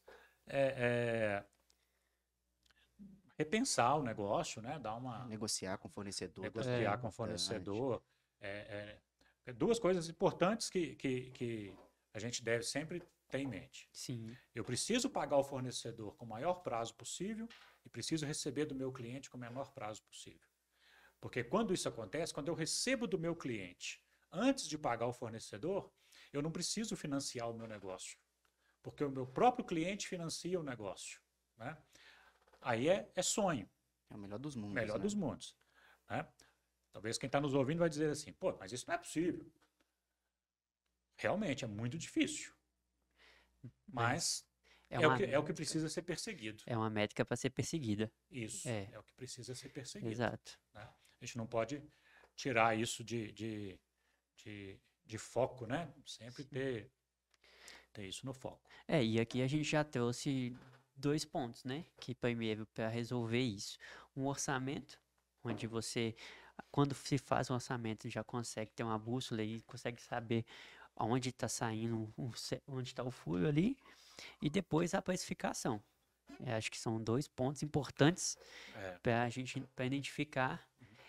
repensar o negócio, né? Negociar com o fornecedor. Negociar com o fornecedor. Duas coisas importantes que a gente deve sempre ter em mente. Sim. Eu preciso pagar o fornecedor com o maior prazo possível e preciso receber do meu cliente com o menor prazo possível. Porque quando isso acontece, quando eu recebo do meu cliente antes de pagar o fornecedor, eu não preciso financiar o meu negócio, porque o meu próprio cliente financia o negócio. Né? Aí é sonho. É o melhor dos mundos. Melhor né? dos mundos. Né? Talvez quem está nos ouvindo vai dizer assim, pô, mas isso não é possível. Realmente, é muito difícil. Mas é o que precisa ser perseguido. É uma métrica para ser perseguida. Isso, é o que precisa ser perseguido. Exato. Né? A gente não pode tirar isso de foco, né? Sempre ter isso no foco. E aqui a gente já trouxe 2 pontos, né? Que primeiro, para resolver isso, um orçamento, onde você, quando se faz um orçamento, já consegue ter uma bússola e consegue saber aonde está saindo, onde está o furo ali, e depois a precificação. Acho que são 2 pontos importantes para a gente identificar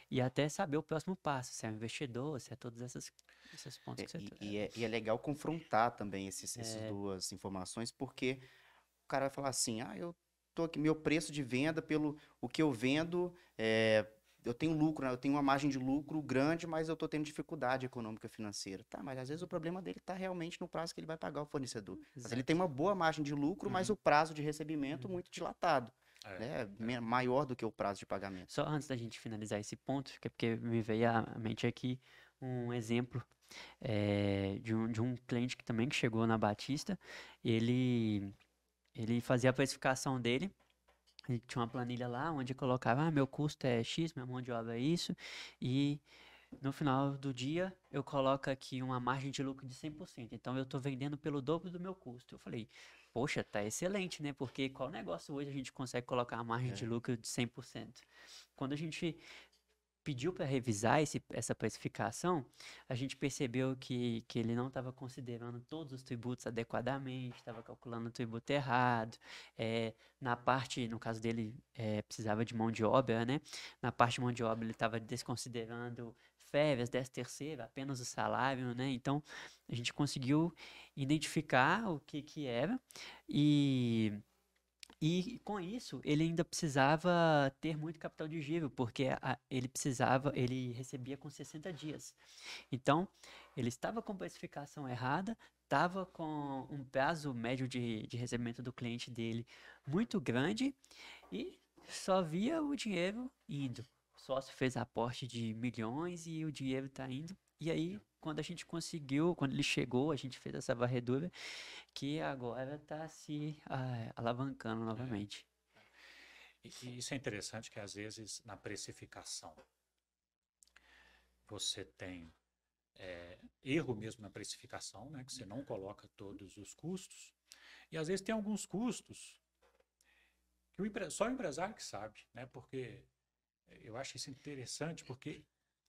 e até saber o próximo passo, se é um investidor, se é todos esses pontos que você trouxe. E é legal confrontar também essas duas informações, porque o cara vai falar assim, eu tô aqui, meu preço de venda pelo o que eu vendo, eu tenho lucro, né? Eu tenho uma margem de lucro grande, mas eu tô tendo dificuldade econômica financeira. Tá, mas às vezes o problema dele tá realmente no prazo que ele vai pagar o fornecedor. Mas ele tem uma boa margem de lucro, mas o prazo de recebimento muito dilatado. Maior do que o prazo de pagamento. Só antes da gente finalizar esse ponto, porque me veio à mente aqui um exemplo de um cliente que também chegou na Batista. Ele fazia a precificação dele. Ele tinha uma planilha lá onde colocava, meu custo é X, minha mão de obra é isso, e no final do dia eu coloco aqui uma margem de lucro de 100%. Então eu estou vendendo pelo dobro do meu custo. Eu falei, poxa, tá excelente, né? Porque qual negócio hoje a gente consegue colocar a margem de lucro de 100%? Quando a gente pediu para revisar essa precificação, a gente percebeu que ele não estava considerando todos os tributos adequadamente, estava calculando o tributo errado. Na parte, no caso dele, precisava de mão de obra, né? Na parte de mão de obra, ele estava desconsiderando férias, 13º, apenas o salário, né? Então, a gente conseguiu identificar o que era e. E com isso, ele ainda precisava ter muito capital de giro, porque ele recebia com 60 dias. Então, ele estava com precificação errada, estava com um prazo médio de recebimento do cliente dele muito grande e só via o dinheiro indo. O sócio fez aporte de milhões e o dinheiro está indo. E aí, quando ele chegou, a gente fez essa varredura que agora está se alavancando novamente. E isso é interessante que às vezes na precificação você tem erro mesmo na precificação, né, que você não coloca todos os custos, e às vezes tem alguns custos que só o empresário que sabe, né, porque eu acho isso interessante, porque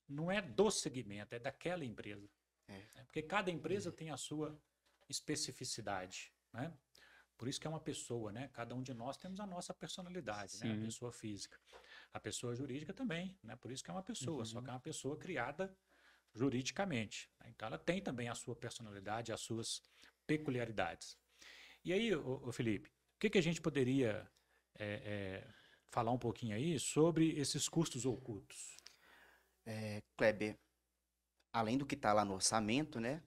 não é do segmento, é daquela empresa. Né, porque cada empresa tem a sua especificidade, né? Por isso que é uma pessoa, né? Cada um de nós temos a nossa personalidade, né? A pessoa física. A pessoa jurídica também, né? Por isso que é uma pessoa, só que é uma pessoa criada juridicamente. Né? Então ela tem também a sua personalidade, as suas peculiaridades. E aí, ô Felipe, o que a gente poderia falar um pouquinho aí sobre esses custos ocultos? Kleber, além do que está lá no orçamento, né?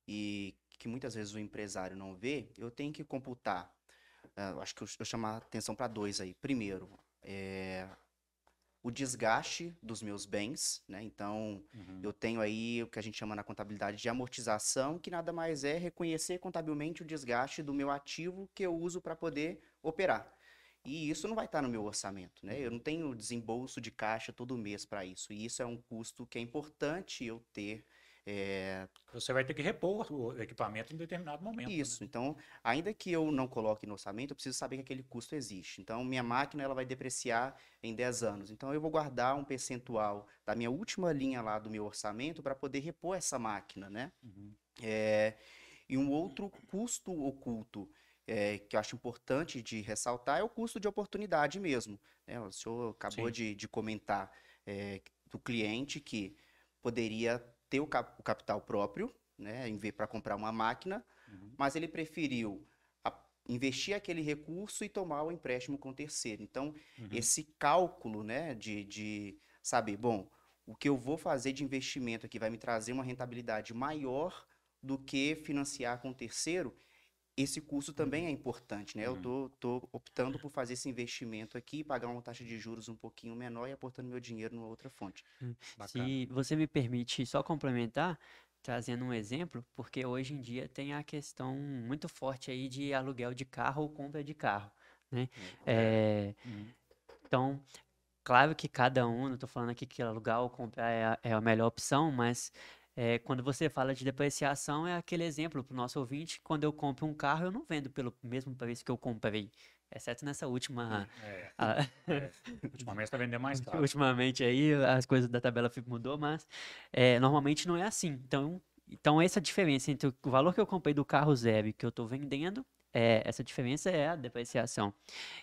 E que muitas vezes o empresário não vê, eu tenho que computar. Acho que eu chamo a atenção para dois aí. Primeiro, o desgaste dos meus bens, né? Então, eu tenho aí o que a gente chama na contabilidade de amortização, que nada mais é reconhecer contabilmente o desgaste do meu ativo que eu uso para poder operar. E isso não vai estar no meu orçamento, né? Eu não tenho desembolso de caixa todo mês para isso. E isso é um custo que é importante eu ter. Você vai ter que repor o equipamento em determinado momento. Isso. Né? Então, ainda que eu não coloque no orçamento, eu preciso saber que aquele custo existe. Então, minha máquina ela vai depreciar em 10 anos. Então, eu vou guardar um percentual da minha última linha lá do meu orçamento para poder repor essa máquina, né? E um outro custo oculto que eu acho importante de ressaltar é o custo de oportunidade mesmo. Né? O senhor acabou de comentar do cliente que poderia ter o capital próprio, né, para comprar uma máquina, mas ele preferiu investir aquele recurso e tomar o empréstimo com terceiro. Então, esse cálculo, né, de saber, bom, o que eu vou fazer de investimento aqui vai me trazer uma rentabilidade maior do que financiar com terceiro, esse custo também é importante, né? Eu tô optando por fazer esse investimento aqui, pagar uma taxa de juros um pouquinho menor e aportando meu dinheiro numa outra fonte. Se você me permite só complementar, trazendo um exemplo, porque hoje em dia tem a questão muito forte aí de aluguel de carro ou compra de carro, né? Então, claro que cada um, não estou falando aqui que alugar ou comprar é a melhor opção, mas quando você fala de depreciação, é aquele exemplo para o nosso ouvinte, quando eu compro um carro, eu não vendo pelo mesmo preço que eu comprei, exceto nessa última... Ultimamente está vendendo mais caro. Ultimamente aí as coisas da tabela FIP mudou, mas normalmente não é assim. Então essa diferença entre o valor que eu comprei do carro zero e que eu estou vendendo, essa diferença é a depreciação.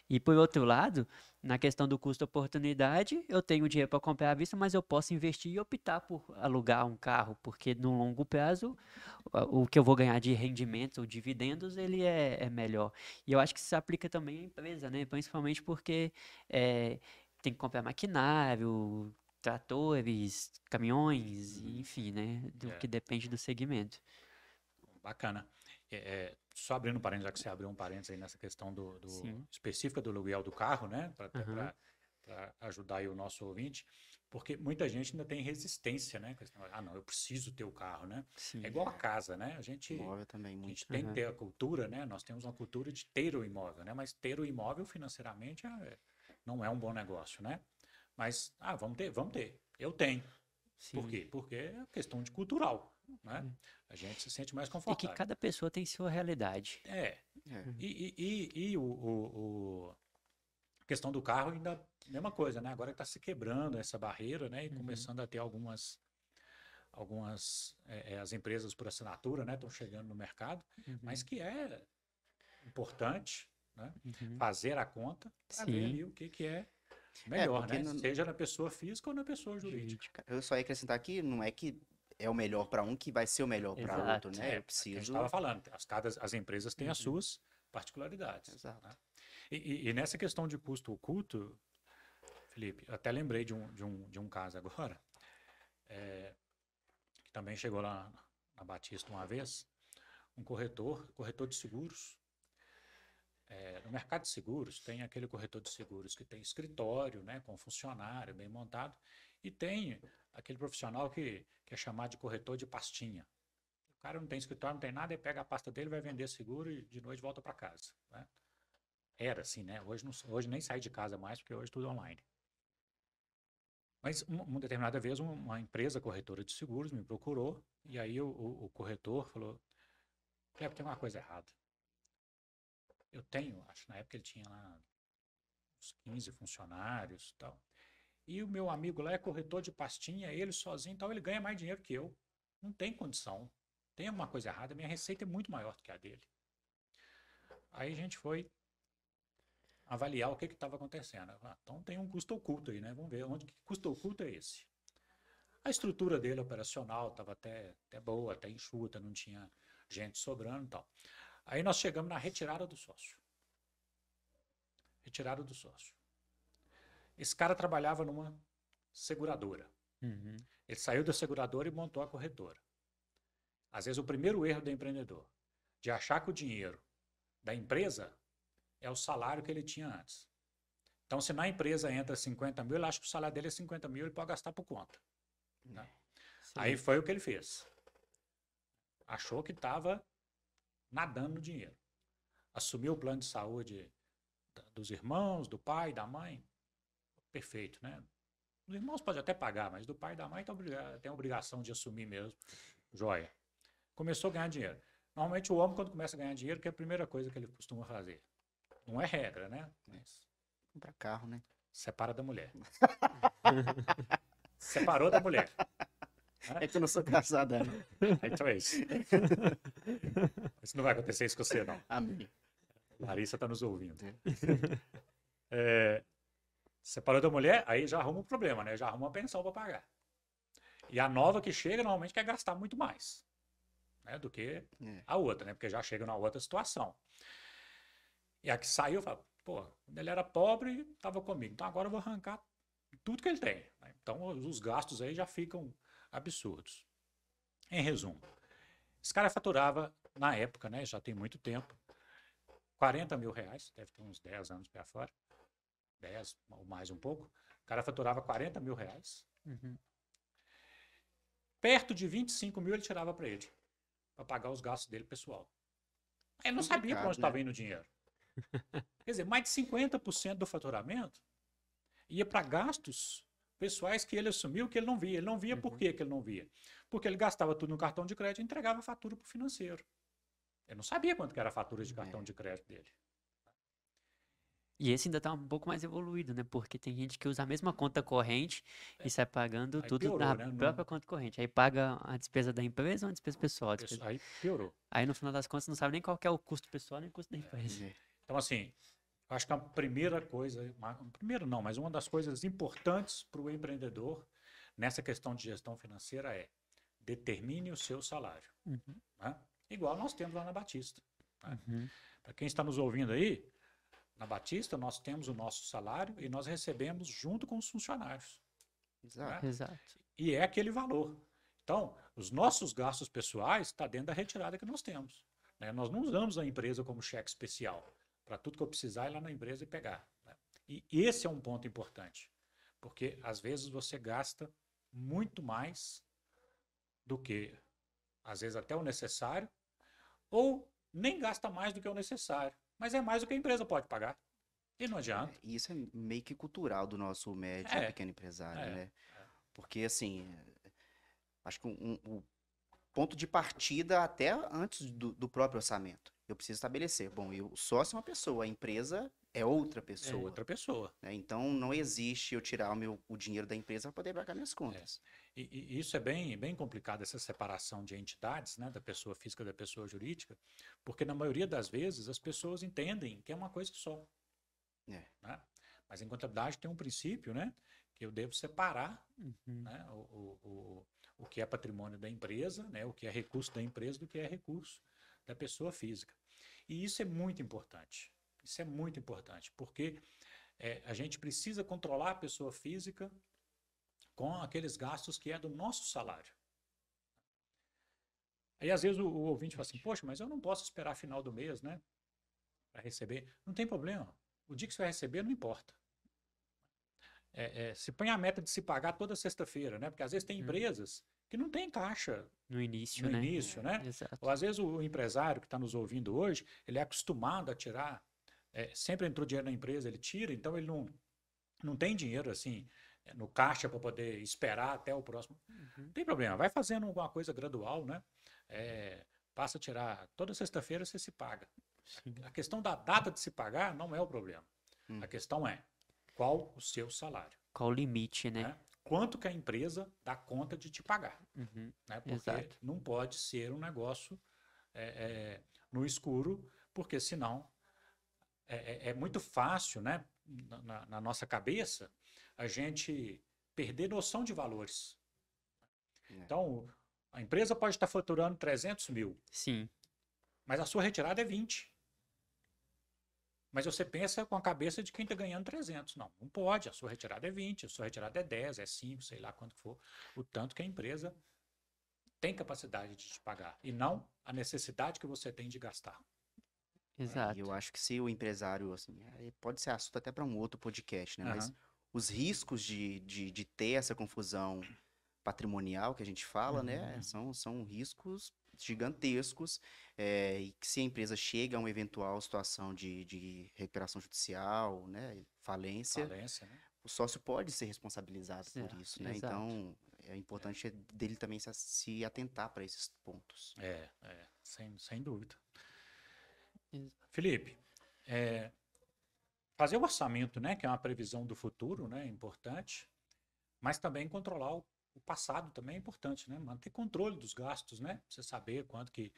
E por outro lado, na questão do custo-oportunidade, eu tenho dinheiro para comprar à vista, mas eu posso investir e optar por alugar um carro, porque no longo prazo, o que eu vou ganhar de rendimento ou dividendos, ele é melhor. E eu acho que isso se aplica também à empresa, né? Principalmente porque tem que comprar maquinário, tratores, caminhões, enfim, né? Do que depende do segmento. Bacana. Só abrindo um parênteses, já que você abriu um parênteses aí nessa questão do específica do aluguel do carro, né? Para ajudar aí o nosso ouvinte, porque muita gente ainda tem resistência, né? Não, eu preciso ter o carro, né? Sim. É igual a casa, né? A gente também, muito. A gente tem que ter a cultura, né? Nós temos uma cultura de ter o imóvel, né? Mas ter o imóvel financeiramente não é um bom negócio, né? Mas, vamos ter. Eu tenho. Sim. Por quê? Porque é questão de cultural, né? A gente se sente mais E confortável. que cada pessoa tem sua realidade. E A questão do carro ainda, mesma coisa, né? Agora está se quebrando essa barreira, né? E começando a ter algumas as empresas por assinatura, né? Estão chegando no mercado, mas que é importante, né? Fazer a conta para ver ali o que é melhor, porque né? Seja na pessoa física ou na pessoa jurídica. eu só ia acrescentar aqui, não é que é o melhor para um que vai ser o melhor para Exato. outro, né? Eu Que a gente preciso. estava falando, as empresas têm as suas particularidades. Exato. Né? E nessa questão de custo oculto, Felipe, eu até lembrei de um caso agora, que também chegou lá na Batista uma vez, um corretor de seguros. No mercado de seguros, tem aquele corretor de seguros que tem escritório, né, com funcionário bem montado, e tem aquele profissional que é chamado de corretor de pastinha. O cara não tem escritório, não tem nada, ele pega a pasta dele, vai vender seguro e de noite volta para casa. Né? Era assim, né? Hoje nem sai de casa mais, porque hoje tudo é online. Mas uma determinada vez, uma empresa corretora de seguros me procurou, e aí o corretor falou, Cleber, tem uma coisa errada. Eu tenho, acho que na época ele tinha lá uns 15 funcionários e tal. E o meu amigo lá é corretor de pastinha, ele sozinho, então ele ganha mais dinheiro que eu. Não tem condição. Tem alguma coisa errada, minha receita é muito maior do que a dele. Aí a gente foi avaliar o que estava acontecendo. Então tem um custo oculto aí, né? Vamos ver onde que custo oculto é esse. A estrutura dele operacional estava até boa, até enxuta, não tinha gente sobrando e tal. Aí nós chegamos na retirada do sócio. Retirada do sócio. Esse cara trabalhava numa seguradora. Ele saiu da seguradora e montou a corretora. Às vezes o primeiro erro do empreendedor, de achar que o dinheiro da empresa é o salário que ele tinha antes. Então, se na empresa entra 50 mil, ele acha que o salário dele é 50 mil, ele pode gastar por conta. Né? Aí foi o que ele fez. Achou que estava nadando no dinheiro. Assumiu o plano de saúde dos irmãos, do pai, da mãe. Perfeito, né? Os irmãos podem até pagar, mas do pai e da mãe tem a obrigação de assumir mesmo. Joia. Começou a ganhar dinheiro. Normalmente o homem, quando começa a ganhar dinheiro, que é a primeira coisa que ele costuma fazer. Não é regra, né? Mas Comprar carro, né? separa da mulher. Separou da mulher. É que eu não sou casada, não. Então é isso. Isso não vai acontecer isso com você, não. Amém. Larissa está nos ouvindo. Separou da mulher, aí já arruma um problema, né? Já arruma uma pensão para pagar. E a nova que chega, normalmente quer gastar muito mais, né, do que a outra, né? Porque já chega na outra situação. E a que saiu, fala, pô, quando ele era pobre, estava comigo. Então agora eu vou arrancar tudo que ele tem. Né? Então os gastos aí já ficam absurdos. Em resumo, esse cara faturava, na época, né, já tem muito tempo, 40 mil reais, deve ter uns 10 anos para fora, 10 ou mais um pouco. O cara faturava 40 mil reais. Perto de 25 mil ele tirava para ele, para pagar os gastos dele pessoal. Ele não sabia para onde estava indo o dinheiro. Quer dizer, mais de 50% do faturamento ia para gastos pessoais que ele assumiu que ele não via. Ele não via por que ele não via? Porque ele gastava tudo no cartão de crédito e entregava a fatura para o financeiro. Ele não sabia quanto que era a fatura de cartão de crédito dele. E esse ainda está um pouco mais evoluído, né? Porque tem gente que usa a mesma conta corrente e sai pagando Aí tudo piorou, na né? própria conta corrente. Aí paga a despesa da empresa ou a despesa pessoal. Aí piorou. Aí no final das contas não sabe nem qual que é o custo pessoal nem o custo da empresa. Então, assim, acho que a primeira coisa, primeiro não, mas uma das coisas importantes para o empreendedor nessa questão de gestão financeira é determine o seu salário. Né? Igual nós temos lá na Batista. Né? Para quem está nos ouvindo aí, na Batista nós temos o nosso salário e nós recebemos junto com os funcionários. Exato. Né? Exato. E é aquele valor. Então, os nossos gastos pessoais estão dentro da retirada que nós temos. Né? Nós não usamos a empresa como cheque especial. Para tudo que eu precisar, ir lá na empresa e pegar. Né? E esse é um ponto importante. Porque, às vezes, você gasta muito mais do que, às vezes, até o necessário, ou nem gasta mais do que o necessário, mas é mais do que a empresa pode pagar. E não adianta. Isso é meio que cultural do nosso médio e pequeno empresário, né? Porque, assim, acho que o ponto de partida até antes do próprio orçamento. Eu preciso estabelecer. Bom, o sócio é uma pessoa, a empresa é outra É pessoa. outra pessoa. Né? Então, não existe eu tirar o dinheiro da empresa para poder pagar minhas contas. E isso é bem complicado, essa separação de entidades, né, da pessoa física e da pessoa jurídica, porque na maioria das vezes as pessoas entendem que é uma coisa só. É. Né? Mas em contabilidade tem um princípio, né, que eu devo separar, Uhum. né, o que é patrimônio da empresa, né, o que é recurso da empresa do que é recurso da pessoa física. E isso é muito importante. Isso é muito importante, porque a gente precisa controlar a pessoa física com aqueles gastos que é do nosso salário. Aí, às vezes, o ouvinte fala assim, poxa, mas eu não posso esperar final do mês, né, para receber. Não tem problema. O dia que você vai receber, não importa. Se põe a meta de se pagar toda sexta-feira, né? Porque às vezes tem empresas que não tem caixa No início, no né? início, né? Exato. Ou às vezes o empresário que está nos ouvindo hoje, ele é acostumado a tirar, sempre entrou dinheiro na empresa, ele tira, então ele não tem dinheiro assim no caixa para poder esperar até o próximo. Uhum. Não tem problema, vai fazendo alguma coisa gradual, né? Passa a tirar, toda sexta-feira você se paga. Sim. A questão da data de se pagar não é o problema. A questão é qual o seu salário. Qual o limite, né? Né? Quanto que a empresa dá conta de te pagar. Uhum. Né? Porque Exato. não pode ser um negócio no escuro, porque senão é muito fácil, né, na nossa cabeça, a gente perder noção de valores. Então, a empresa pode estar faturando 300 mil, Sim. mas a sua retirada é 20. Mas você pensa com a cabeça de quem está ganhando 300. Não pode. A sua retirada é 20, a sua retirada é 10, é 5, sei lá quanto for. O tanto que a empresa tem capacidade de te pagar. E não a necessidade que você tem de gastar. Exato. E eu acho que se o empresário, assim, pode ser assunto até para um outro podcast, né? Mas Aham. os riscos de ter essa confusão patrimonial que a gente fala, né? São riscos gigantescos, e que se a empresa chega a uma eventual situação de recuperação judicial, né? Falência, Falência, né? o sócio pode ser responsabilizado por isso, né? Exato. Então, é importante dele também se atentar para esses pontos. Sem dúvida. Ex- Felipe, fazer o orçamento, né, que é uma previsão do futuro, né, é importante, mas também controlar o passado também é importante, né? Manter controle dos gastos, né? Você saber quanto que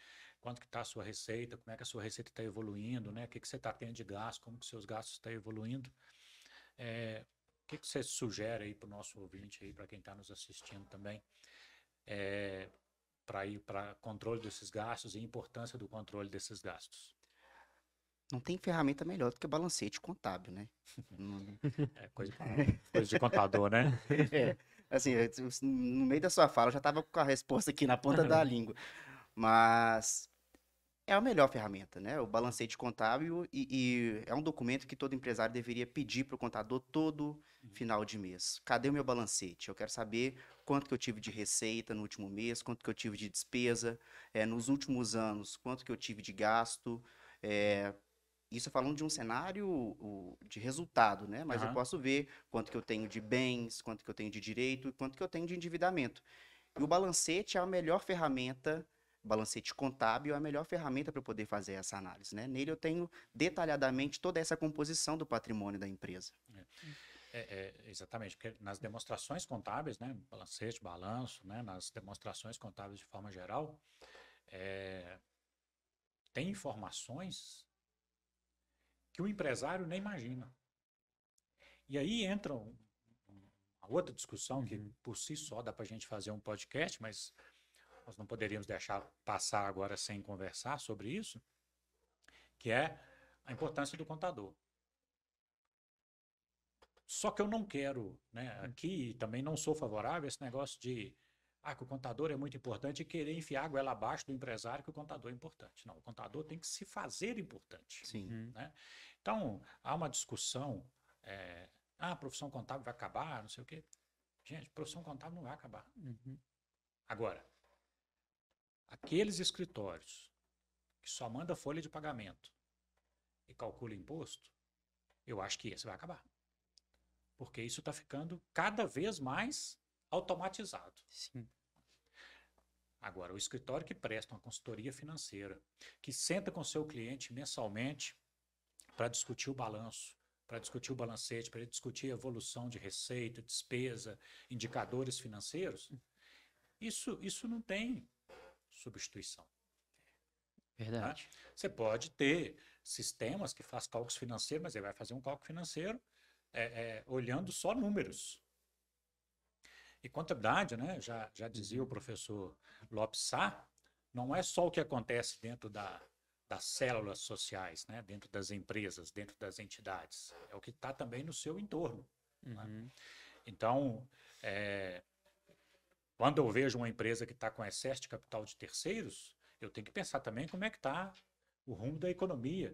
está a sua receita, como é que a sua receita está evoluindo, né? O que você está tendo de gasto, como que seus gastos estão evoluindo. O que você sugere aí para o nosso ouvinte aí, para quem está nos assistindo também, para ir para controle desses gastos e a importância do controle desses gastos? Não tem ferramenta melhor do que o balancete contábil, né? Não- Coisa de contador, né? É, assim, no meio da sua fala, eu já estava com a resposta aqui na ponta da língua. Mas é a melhor ferramenta, né? O balancete contábil e é um documento que todo empresário deveria pedir para o contador todo final de mês. Cadê o meu balancete? Eu quero saber quanto que eu tive de receita no último mês, quanto que eu tive de despesa, nos últimos anos, quanto que eu tive de gasto. Isso falando de um cenário de resultado, né? Mas eu Aham. posso ver quanto que eu tenho de bens, quanto que eu tenho de direito e quanto que eu tenho de endividamento. E o balancete é a melhor ferramenta, balancete contábil é a melhor ferramenta para eu poder fazer essa análise, né? Nele eu tenho detalhadamente toda essa composição do patrimônio da empresa. Exatamente, porque nas demonstrações contábeis, né, balancete, balanço, né, nas demonstrações contábeis de forma geral, tem informações que o empresário nem imagina. E aí entra uma outra discussão que por si só dá para a gente fazer um podcast, mas nós não poderíamos deixar passar agora sem conversar sobre isso, que é a importância do contador. Só que eu não quero, né, aqui também não sou favorável a esse negócio de que o contador é muito importante e querer enfiar a goela abaixo do empresário que o contador é importante. Não, o contador tem que se fazer importante. Sim. Né? Então, há uma discussão, a profissão contábil vai acabar, não sei o quê. Gente, profissão contábil não vai acabar. Agora, aqueles escritórios que só manda folha de pagamento e calcula imposto, eu acho que esse vai acabar. Porque isso está ficando cada vez mais automatizado. Sim. Agora, o escritório que presta uma consultoria financeira, que senta com seu cliente mensalmente, para discutir o balanço, para discutir o balancete, para discutir a evolução de receita, despesa, indicadores financeiros, isso não tem substituição. Né? Verdade. Você pode ter sistemas que fazem cálculos financeiros, mas ele vai fazer um cálculo financeiro olhando só números. E contabilidade, né, já dizia o professor Lopes Sá, não é só o que acontece dentro das células sociais, né, dentro das empresas, dentro das entidades. É o que está também no seu entorno. Né? Uhum. Então, quando eu vejo uma empresa que está com excesso de capital de terceiros, eu tenho que pensar também como é que está o rumo da economia.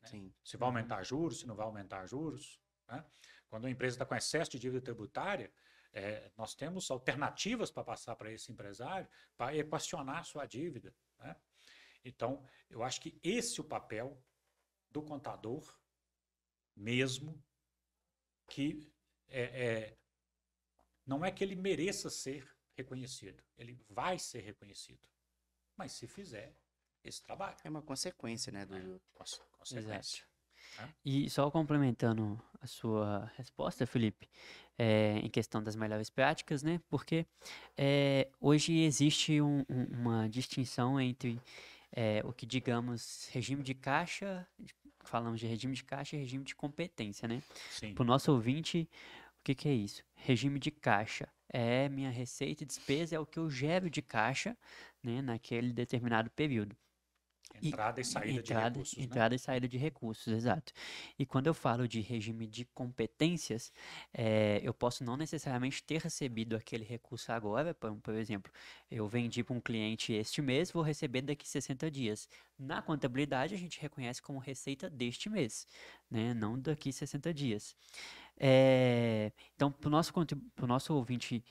Né? Sim. Se vai aumentar juros, se não vai aumentar juros. Né? Quando uma empresa está com excesso de dívida tributária, nós temos alternativas para passar para esse empresário para equacionar a sua dívida. Né? Então, eu acho que esse é o papel do contador mesmo, que não é que ele mereça ser reconhecido, ele vai ser reconhecido, mas se fizer esse trabalho. É uma consequência, né, Consequência. Exato. E só complementando a sua resposta, Felipe, em questão das melhores práticas, né? Porque hoje existe uma distinção entre o que digamos regime de caixa, falamos de regime de caixa e regime de competência, né? Sim. Para o nosso ouvinte, o que é isso? Regime de caixa é minha receita e despesa, é o que eu gero de caixa, né, naquele determinado período. Entrada e saída de recursos. Entrada e saída de recursos, exato. E quando eu falo de regime de competências, eu posso não necessariamente ter recebido aquele recurso agora. Por exemplo, eu vendi para um cliente este mês, vou receber daqui 60 dias. Na contabilidade, a gente reconhece como receita deste mês, né? Não daqui 60 dias. Então, para o nosso ouvinte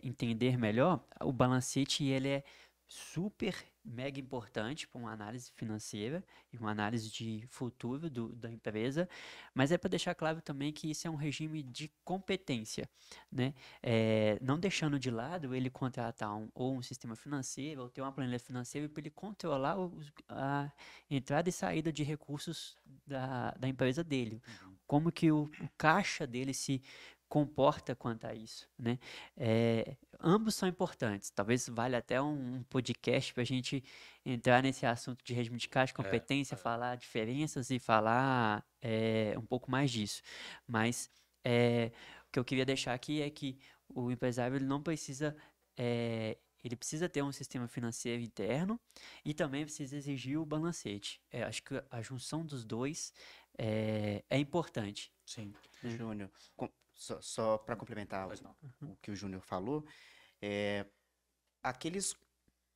entender melhor, o balancete ele é super mega importante para uma análise financeira e uma análise de futuro da empresa, mas é para deixar claro também que isso é um regime de competência, né? Não deixando de lado ele contratar ou um sistema financeiro ou ter uma planilha financeira para ele controlar a entrada e saída de recursos da empresa dele. Como que o caixa dele se comporta quanto a isso, né? Ambos são importantes. Talvez valha até um podcast para a gente entrar nesse assunto de regime de caixa, competência, falar diferenças e falar um pouco mais disso. Mas o que eu queria deixar aqui é que o empresário ele não precisa ele precisa ter um sistema financeiro interno e também precisa exigir o balancete. Acho que a junção dos dois é importante. Sim. Júnior, só para complementar o que o Júnior falou, aqueles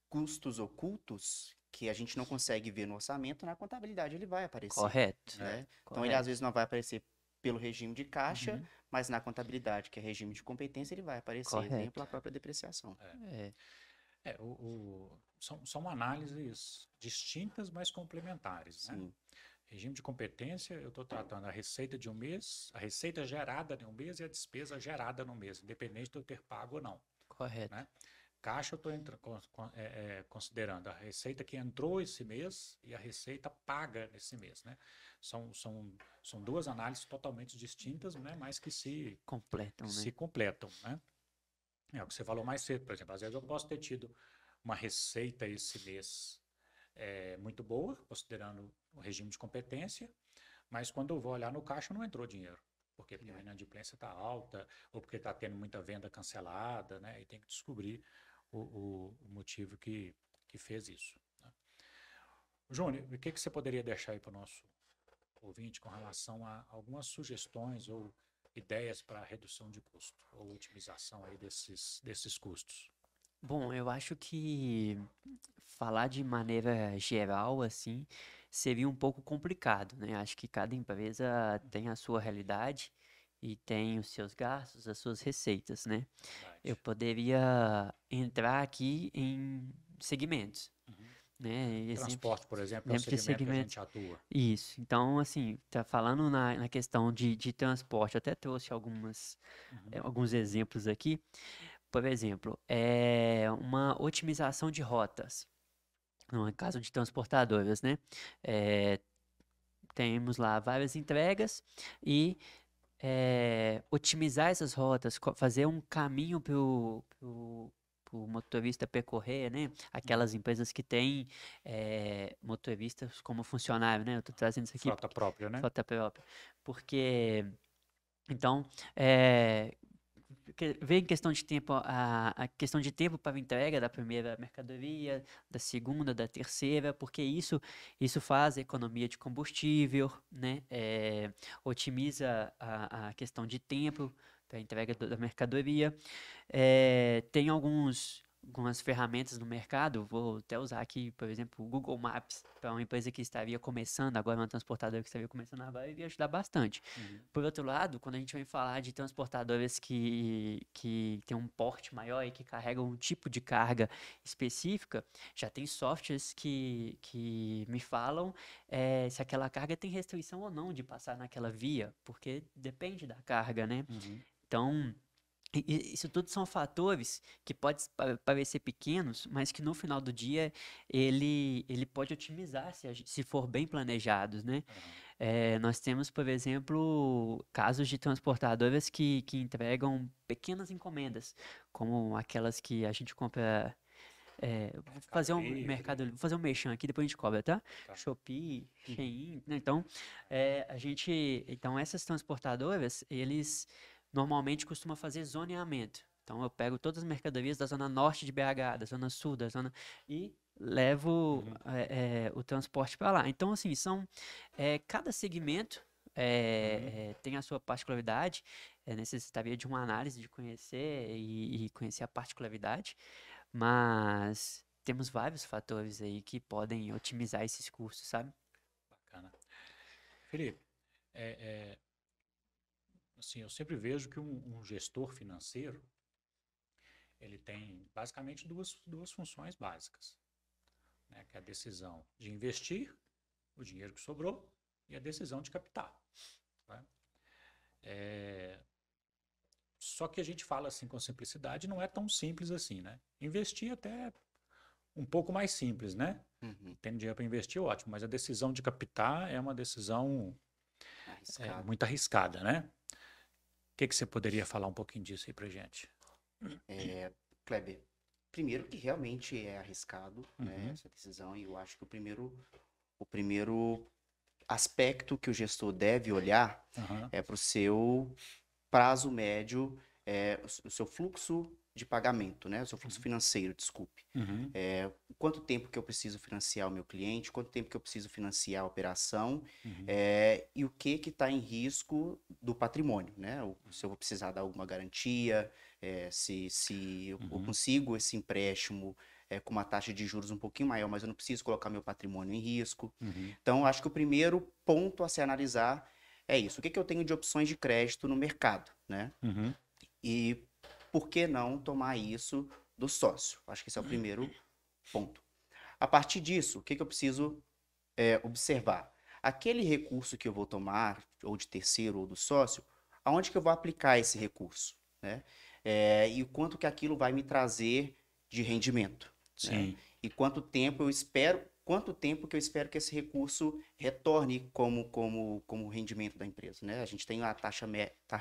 custos ocultos que a gente não consegue ver no orçamento, na contabilidade ele vai aparecer. Correto. Né? Então ele às vezes não vai aparecer pelo regime de caixa, mas na contabilidade, que é regime de competência, ele vai aparecer. Correto. Exemplo, a própria depreciação. São análises distintas, mas complementares. Né? Sim. Regime de competência, eu estou tratando a receita de um mês, a receita gerada em um mês e a despesa gerada no mês, independente de eu ter pago ou não. Correto. Né? Caixa, eu estou considerando a receita que entrou esse mês e a receita paga nesse mês. Né? São duas análises totalmente distintas, né? Mas que se completam. Né? É o que você falou mais cedo, por exemplo. Às vezes eu posso ter tido uma receita esse mês muito boa, considerando o regime de competência, mas quando eu vou olhar no caixa não entrou dinheiro. Porque a inadimplência está alta, ou porque está tendo muita venda cancelada, né? E tem que descobrir o motivo que fez isso. Né? Júnior, o que você poderia deixar aí para o nosso ouvinte com relação a algumas sugestões ou ideias para redução de custo ou otimização aí desses custos? Bom, eu acho que falar de maneira geral, assim, seria um pouco complicado, né? Acho que cada empresa tem a sua realidade e tem os seus gastos, as suas receitas, né? Eu poderia entrar aqui em segmentos, né? Transporte, por exemplo, é o segmento que a gente atua. Isso. Então, assim, tá falando na questão de transporte, eu até trouxe alguns exemplos aqui. Por exemplo, uma otimização de rotas, no caso de transportadoras, né? temos lá várias entregas e otimizar essas rotas, fazer um caminho para o motorista percorrer, né? Aquelas empresas que têm motoristas como funcionário, né? Eu estou trazendo isso aqui, Frota própria, né? frota própria, porque então é, vem em questão de tempo a questão de tempo para a entrega da primeira mercadoria, da segunda, da terceira, porque isso faz a economia de combustível, né? Otimiza a questão de tempo para a entrega da mercadoria. Tem algumas ferramentas no mercado, vou até usar aqui, por exemplo, o Google Maps, para uma empresa que estaria começando, agora uma transportadora que estaria começando agora, iria ajudar bastante. Por outro lado, quando a gente vem falar de transportadoras que têm um porte maior e que carregam um tipo de carga específica, já tem softwares que me falam se aquela carga tem restrição ou não de passar naquela via, porque depende da carga, né? Então, isso tudo são fatores que podem parecer pequenos, mas que no final do dia ele pode otimizar se for bem planejados, né? Nós temos, por exemplo, casos de transportadoras que entregam pequenas encomendas, como aquelas que a gente compra. Vou fazer um mercado, vou fazer um merchan aqui, depois a gente cobra, tá? Shopee, Shein, né? Então, então essas transportadoras, eles normalmente costumam fazer zoneamento. Então, eu pego todas as mercadorias da zona norte de BH, da zona sul, e levo o transporte para lá. Então, assim, cada segmento tem a sua particularidade, necessitaria de uma análise, de conhecer e conhecer a particularidade, mas temos vários fatores aí que podem otimizar esses custos, sabe? Bacana. Felipe, assim, eu sempre vejo que um gestor financeiro, ele tem basicamente duas funções básicas, né? Que é a decisão de investir o dinheiro que sobrou e a decisão de captar. Tá? Só que a gente fala assim com simplicidade, não é tão simples assim, né? Investir até é um pouco mais simples, né? Tendo dinheiro para investir, ótimo, mas a decisão de captar é uma decisão muito arriscada, né? O que você poderia falar um pouquinho disso aí pra gente? Kleber, primeiro que realmente é arriscado, né, essa decisão, e eu acho que o primeiro aspecto que o gestor deve olhar é para o seu prazo médio, o seu fluxo de pagamento, né, o seu fluxo financeiro, desculpe. Quanto tempo que eu preciso financiar o meu cliente, quanto tempo que eu preciso financiar a operação, e o que está em risco do patrimônio, né? Se eu vou precisar dar alguma garantia, se eu consigo esse empréstimo com uma taxa de juros um pouquinho maior, mas eu não preciso colocar meu patrimônio em risco. Então, acho que o primeiro ponto a se analisar é isso. O que eu tenho de opções de crédito no mercado, né? E por que não tomar isso do sócio? Acho que esse é o primeiro ponto. A partir disso, o que eu preciso observar? Aquele recurso que eu vou tomar, ou de terceiro ou do sócio, aonde que eu vou aplicar esse recurso, né? E o quanto que aquilo vai me trazer de rendimento. Sim. Né? E quanto tempo que eu espero que esse recurso retorne como rendimento da empresa, né? A gente tem a taxa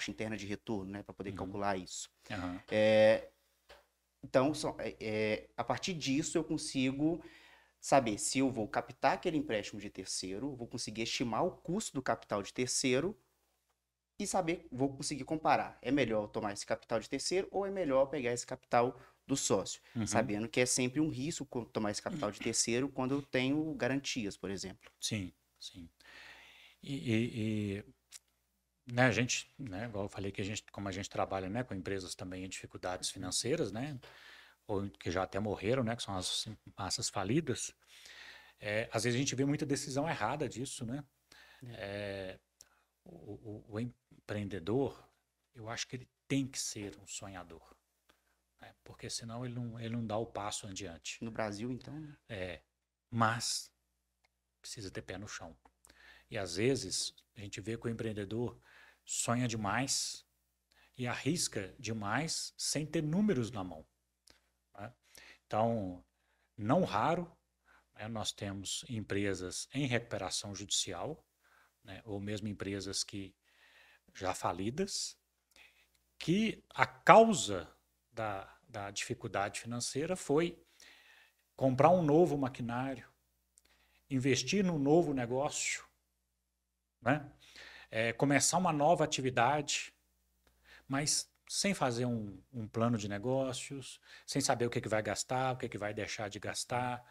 interna de retorno, né, para poder calcular isso. Então, a partir disso eu consigo saber se eu vou captar aquele empréstimo de terceiro, vou conseguir estimar o custo do capital de terceiro e vou conseguir comparar. É melhor tomar esse capital de terceiro ou é melhor pegar esse capital do sócio? Sabendo que é sempre um risco tomar esse capital de terceiro quando eu tenho garantias, por exemplo. Sim, sim. Né, a gente, né, igual eu falei que como a gente trabalha, né, com empresas também em dificuldades financeiras, né, ou que já até morreram, né, que são as massas falidas, às vezes a gente vê muita decisão errada disso, né? O empreendedor, eu acho que ele tem que ser um sonhador, né? Porque senão ele não dá o passo adiante. No Brasil, então, né? Mas precisa ter pé no chão. E às vezes a gente vê que o empreendedor sonha demais e arrisca demais sem ter números na mão. Né? Então, não raro, né, nós temos empresas em recuperação judicial né, ou mesmo empresas que já falidas, que a causa da dificuldade financeira foi comprar um novo maquinário, investir num novo negócio, né? Começar uma nova atividade, mas sem fazer um plano de negócios, sem saber o que vai gastar, o que vai deixar de gastar,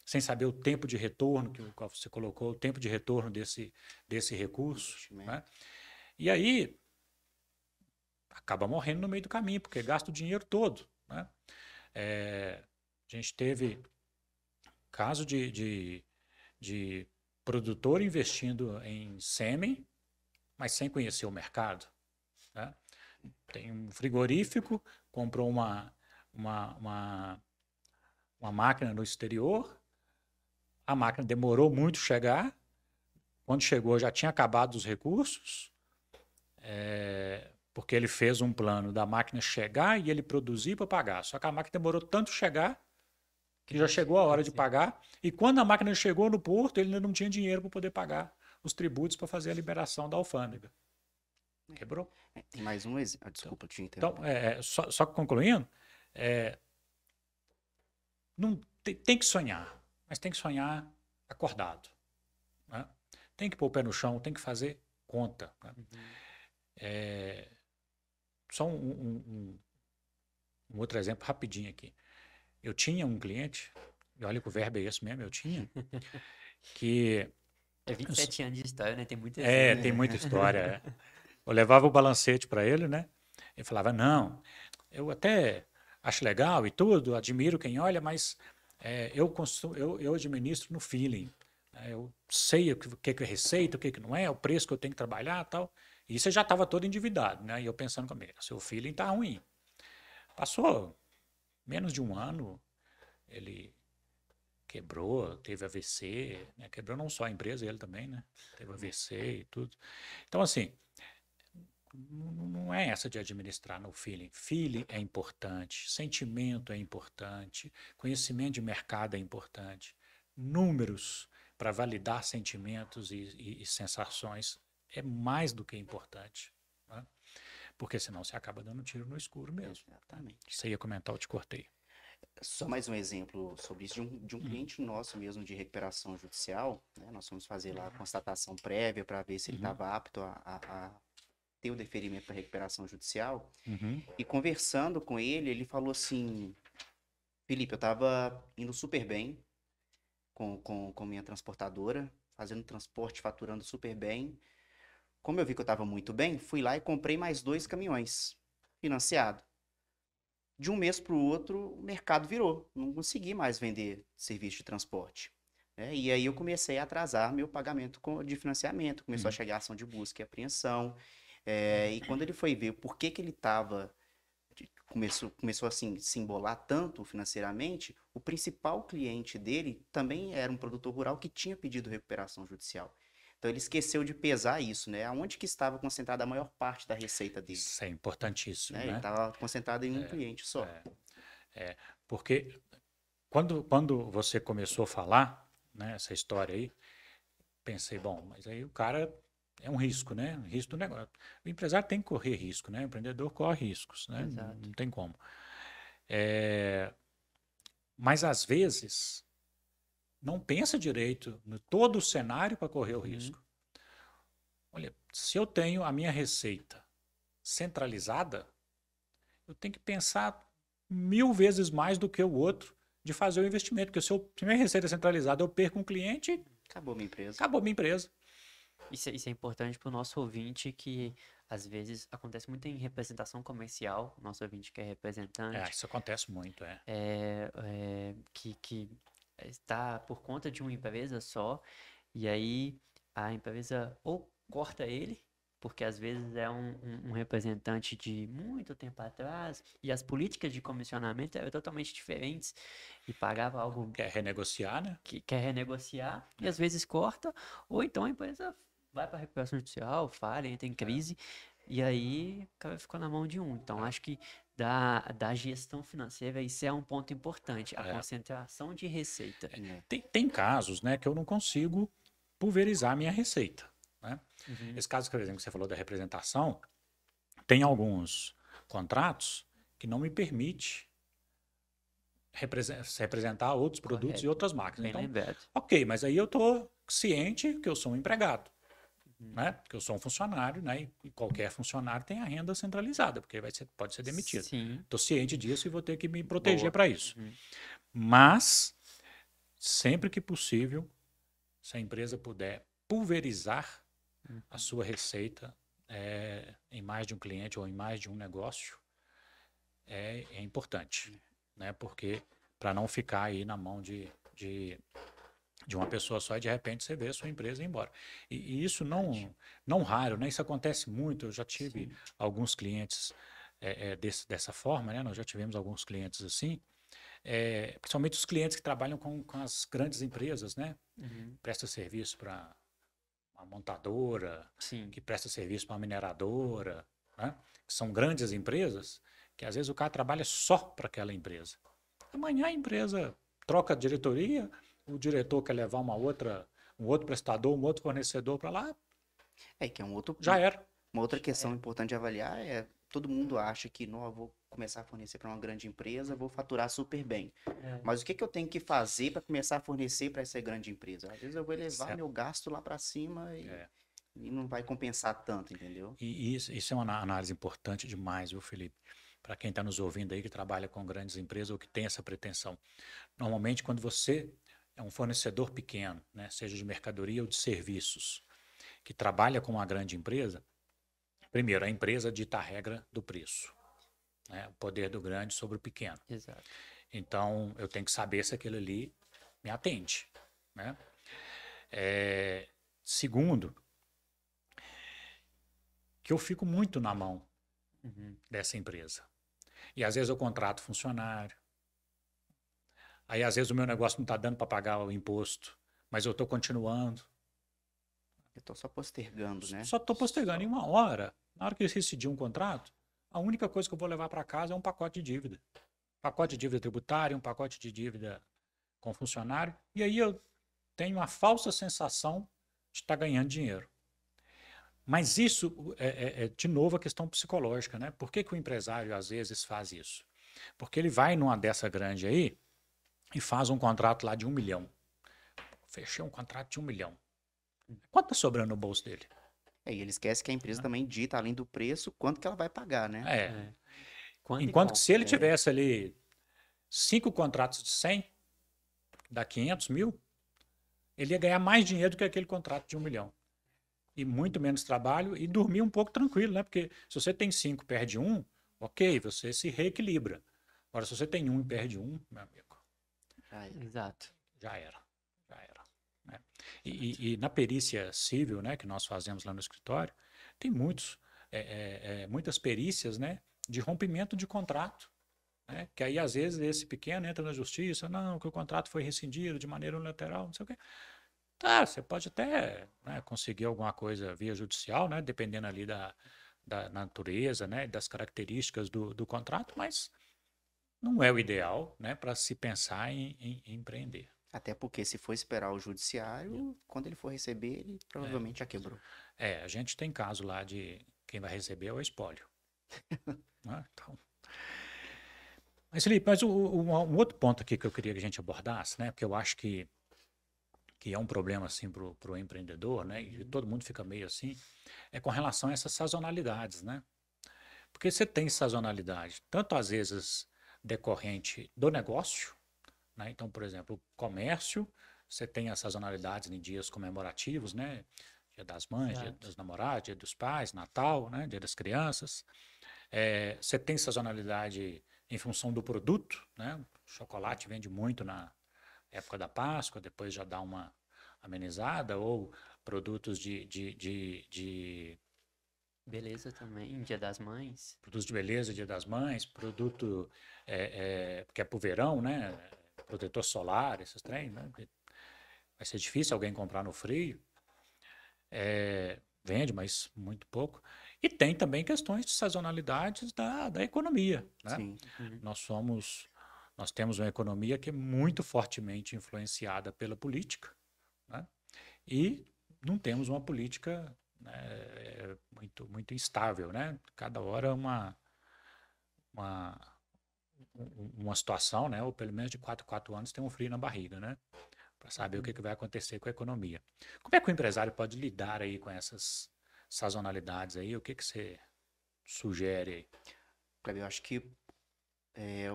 sem saber o tempo de retorno, que você colocou, o tempo de retorno desse recurso. Né? E aí acaba morrendo no meio do caminho, porque gasta o dinheiro todo. Né? A gente teve caso de produtor investindo em sêmen, mas sem conhecer o mercado. Né? Tem um frigorífico, comprou uma máquina no exterior, a máquina demorou muito chegar, quando chegou já tinha acabado os recursos, porque ele fez um plano da máquina chegar e ele produzir para pagar. Só que a máquina demorou tanto chegar que já chegou a hora de pagar. E quando a máquina chegou no porto, ele ainda não tinha dinheiro para poder pagar os tributos para fazer a liberação da alfândega. Quebrou. Tem mais um exemplo. Desculpa te interromper. Então, só concluindo, não, tem que sonhar, mas tem que sonhar acordado. Né? Tem que pôr o pé no chão, tem que fazer conta. Né? Só um outro exemplo rapidinho aqui. Eu tinha um cliente, e olha que o verbo é esse mesmo, eu tinha, que... 27 anos de história, né? Tem muita tem muita história. Eu levava o balancete para ele, né? Ele falava, não, eu até acho legal e tudo, admiro quem olha, mas eu administro no feeling. Eu sei o que é receita, o que não é, o preço que eu tenho que trabalhar e tal. E isso eu já estava todo endividado, né? E eu pensando comigo, seu feeling tá ruim. Passou menos de um ano, ele quebrou, teve AVC, né? Quebrou não só a empresa, ele também, né? Teve AVC e tudo. Então, assim, não é essa de administrar no feeling. Feeling é importante, sentimento é importante, conhecimento de mercado é importante, números para validar sentimentos e sensações é mais do que importante. Né? Porque senão você acaba dando tiro no escuro mesmo. Exatamente. Você ia comentar, eu te cortei. Só mais um exemplo sobre isso de um cliente nosso mesmo de recuperação judicial. Né? Nós fomos fazer lá a constatação prévia para ver se ele estava apto a ter o deferimento para recuperação judicial. E conversando com ele, ele falou assim, Felipe, eu estava indo super bem com minha transportadora, fazendo transporte, faturando super bem. Como eu vi que eu estava muito bem, fui lá e comprei mais 2 caminhões financiado. De um mês para o outro, o mercado virou. Não consegui mais vender serviço de transporte. Né? E aí eu comecei a atrasar meu pagamento de financiamento. Começou a chegar ação de busca e apreensão. E quando ele foi ver por que ele estava... Começou assim, se embolar tanto financeiramente, o principal cliente dele também era um produtor rural que tinha pedido recuperação judicial. Então ele esqueceu de pesar isso, né? Aonde que estava concentrada a maior parte da receita dele. Isso é importantíssimo, né? Ele estava concentrado em um cliente só. Porque quando você começou a falar, né, essa história aí, pensei, bom, mas aí o cara é um risco, né? Um risco do negócio. O empresário tem que correr risco, né? O empreendedor corre riscos, né? Não tem como. Mas às vezes não pensa direito no todo o cenário para correr o risco. Olha, se eu tenho a minha receita centralizada, eu tenho que pensar 1000 vezes mais do que o outro de fazer o investimento. Porque se a minha receita é centralizada, eu perco um cliente, acabou minha empresa. Acabou minha empresa. Isso é importante para o nosso ouvinte, que às vezes acontece muito em representação comercial, nosso ouvinte que é representante. Isso acontece muito, que está por conta de uma empresa só, e aí a empresa ou corta ele, porque às vezes é um representante de muito tempo atrás, e as políticas de comissionamento eram totalmente diferentes, e pagava algo... Quer renegociar, né? Quer renegociar, e às vezes corta, ou então a empresa vai para a recuperação judicial, falha, entra em crise, e aí o cara ficou na mão de um. Então, acho que da gestão financeira, isso é um ponto importante, a concentração de receita. Tem casos, né, que eu não consigo pulverizar a minha receita, né? Esse caso, por exemplo, que você falou da representação, tem alguns contratos que não me permite representar outros produtos e Correto. outras marcas. Bem Então, lembrado. ok, mas aí eu estou ciente que eu sou um empregado, né? Que eu sou um funcionário, né? E qualquer funcionário tem a renda centralizada, porque pode ser demitido. Sim. Estou ciente disso e vou ter que me proteger Boa. para isso. Mas, sempre que possível, se a empresa puder pulverizar a sua receita em mais de um cliente ou em mais de um negócio, é importante, né? Porque para não ficar aí na mão de uma pessoa só e de repente você vê a sua empresa ir embora. E isso não raro, né? Isso acontece muito. Eu já tive alguns clientes dessa forma, né? Nós já tivemos alguns clientes assim, principalmente os clientes que trabalham com as grandes empresas, né? Presta serviço para uma montadora, Sim. que presta serviço para uma mineradora, né? Que são grandes empresas, que às vezes o cara trabalha só para aquela empresa. Amanhã a empresa troca a diretoria, o diretor quer levar um outro prestador, um outro fornecedor para lá, Que é já era. uma outra questão importante de avaliar todo mundo acha que não, eu vou começar a fornecer para uma grande empresa, vou faturar super bem. Mas o que eu tenho que fazer para começar a fornecer para essa grande empresa? Às vezes eu vou levar meu gasto lá para cima e não vai compensar tanto, entendeu? E isso é uma análise importante demais, viu, Felipe? Para quem está nos ouvindo aí, que trabalha com grandes empresas ou que tem essa pretensão. Normalmente, quando você é um fornecedor pequeno, né, seja de mercadoria ou de serviços, que trabalha com uma grande empresa, primeiro, a empresa dita a regra do preço, né, o poder do grande sobre o pequeno. Exato. Então, eu tenho que saber se aquele ali me atende, né? Segundo, que eu fico muito na mão dessa empresa. E às vezes eu contrato funcionário. Aí às vezes o meu negócio não está dando para pagar o imposto, mas eu estou continuando. Eu estou só postergando, né? Só estou postergando. Em uma hora, na hora que eu rescindir um contrato, a única coisa que eu vou levar para casa é um pacote de dívida. Pacote de dívida tributária, um pacote de dívida com funcionário. E aí eu tenho a falsa sensação de estar ganhando dinheiro. Mas isso de novo, a questão psicológica, né? Por que o empresário, às vezes, faz isso? Porque ele vai numa dessa grande aí e faz um contrato lá de 1 milhão. Fechei um contrato de 1 milhão. Quanto está sobrando no bolso dele? E ele esquece que a empresa também dita, além do preço, quanto que ela vai pagar, né? Enquanto que se ele tivesse ali 5 contratos de 100, dá 500 mil, ele ia ganhar mais dinheiro do que aquele contrato de 1 milhão. E muito menos trabalho e dormir um pouco tranquilo, né? Porque se você tem 5 e perde 1, ok, você se reequilibra. Agora, se você tem 1 e perde 1, meu amigo, Exato. já era. Né? E na perícia civil, né, que nós fazemos lá no escritório, tem muitas perícias, né, de rompimento de contrato. Né? Que aí, às vezes, esse pequeno entra na justiça, não, que o contrato foi rescindido de maneira unilateral, não sei o quê. Tá, você pode até, né, conseguir alguma coisa via judicial, né, dependendo ali da natureza, né, das características do contrato, mas não é o ideal, né, para se pensar em empreender. Até porque se for esperar o judiciário, quando ele for receber, ele provavelmente já quebrou. A gente tem caso lá de quem vai receber é o espólio. Né? Então... Mas, Felipe, um outro ponto aqui que eu queria que a gente abordasse, né, porque eu acho que é um problema assim para o empreendedor, né, e todo mundo fica meio assim, é com relação a essas sazonalidades, né? Porque você tem sazonalidade, tanto às vezes decorrente do negócio, né? Então, por exemplo, o comércio, você tem as sazonalidades em dias comemorativos, né? Dia das Mães, Dia dos Namorados, Dia dos Pais, Natal, né? Dia das Crianças. Você tem sazonalidade em função do produto, né? O chocolate vende muito na época da Páscoa, depois já dá uma amenizada, ou produtos de beleza também, Dia das Mães. Produtos de beleza, Dia das Mães, produto que é pro verão, né? Protetor solar, esses trem, né? Vai ser difícil alguém comprar no frio. Vende, mas muito pouco. E tem também questões de sazonalidades da economia, né? Sim. Nós temos uma economia que é muito fortemente influenciada pela política, né? E não temos uma política, né, muito instável, né? Cada hora uma, uma situação, né? Ou pelo menos de 4 anos tem um frio na barriga, né? Para saber o que vai acontecer com a economia. Como é que o empresário pode lidar aí com essas sazonalidades aí? O que você sugere aí? Kleber, eu acho que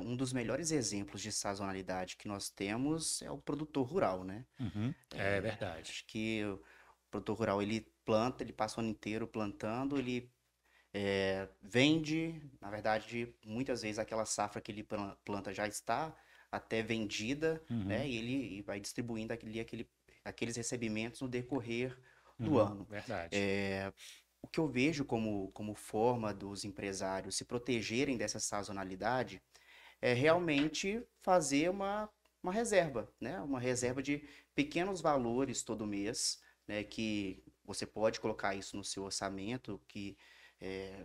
um dos melhores exemplos de sazonalidade que nós temos é o produtor rural, né? Uhum, é verdade. Acho que o produtor rural, ele planta, ele passa o ano inteiro plantando, ele vende, na verdade, muitas vezes aquela safra que ele planta já está até vendida, né? Uhum, E ele vai distribuindo aqueles recebimentos no decorrer do uhum, ano. verdade. O que eu vejo como forma dos empresários se protegerem dessa sazonalidade é realmente fazer uma reserva, né? Uma reserva de pequenos valores todo mês, né? Que você pode colocar isso no seu orçamento, que é,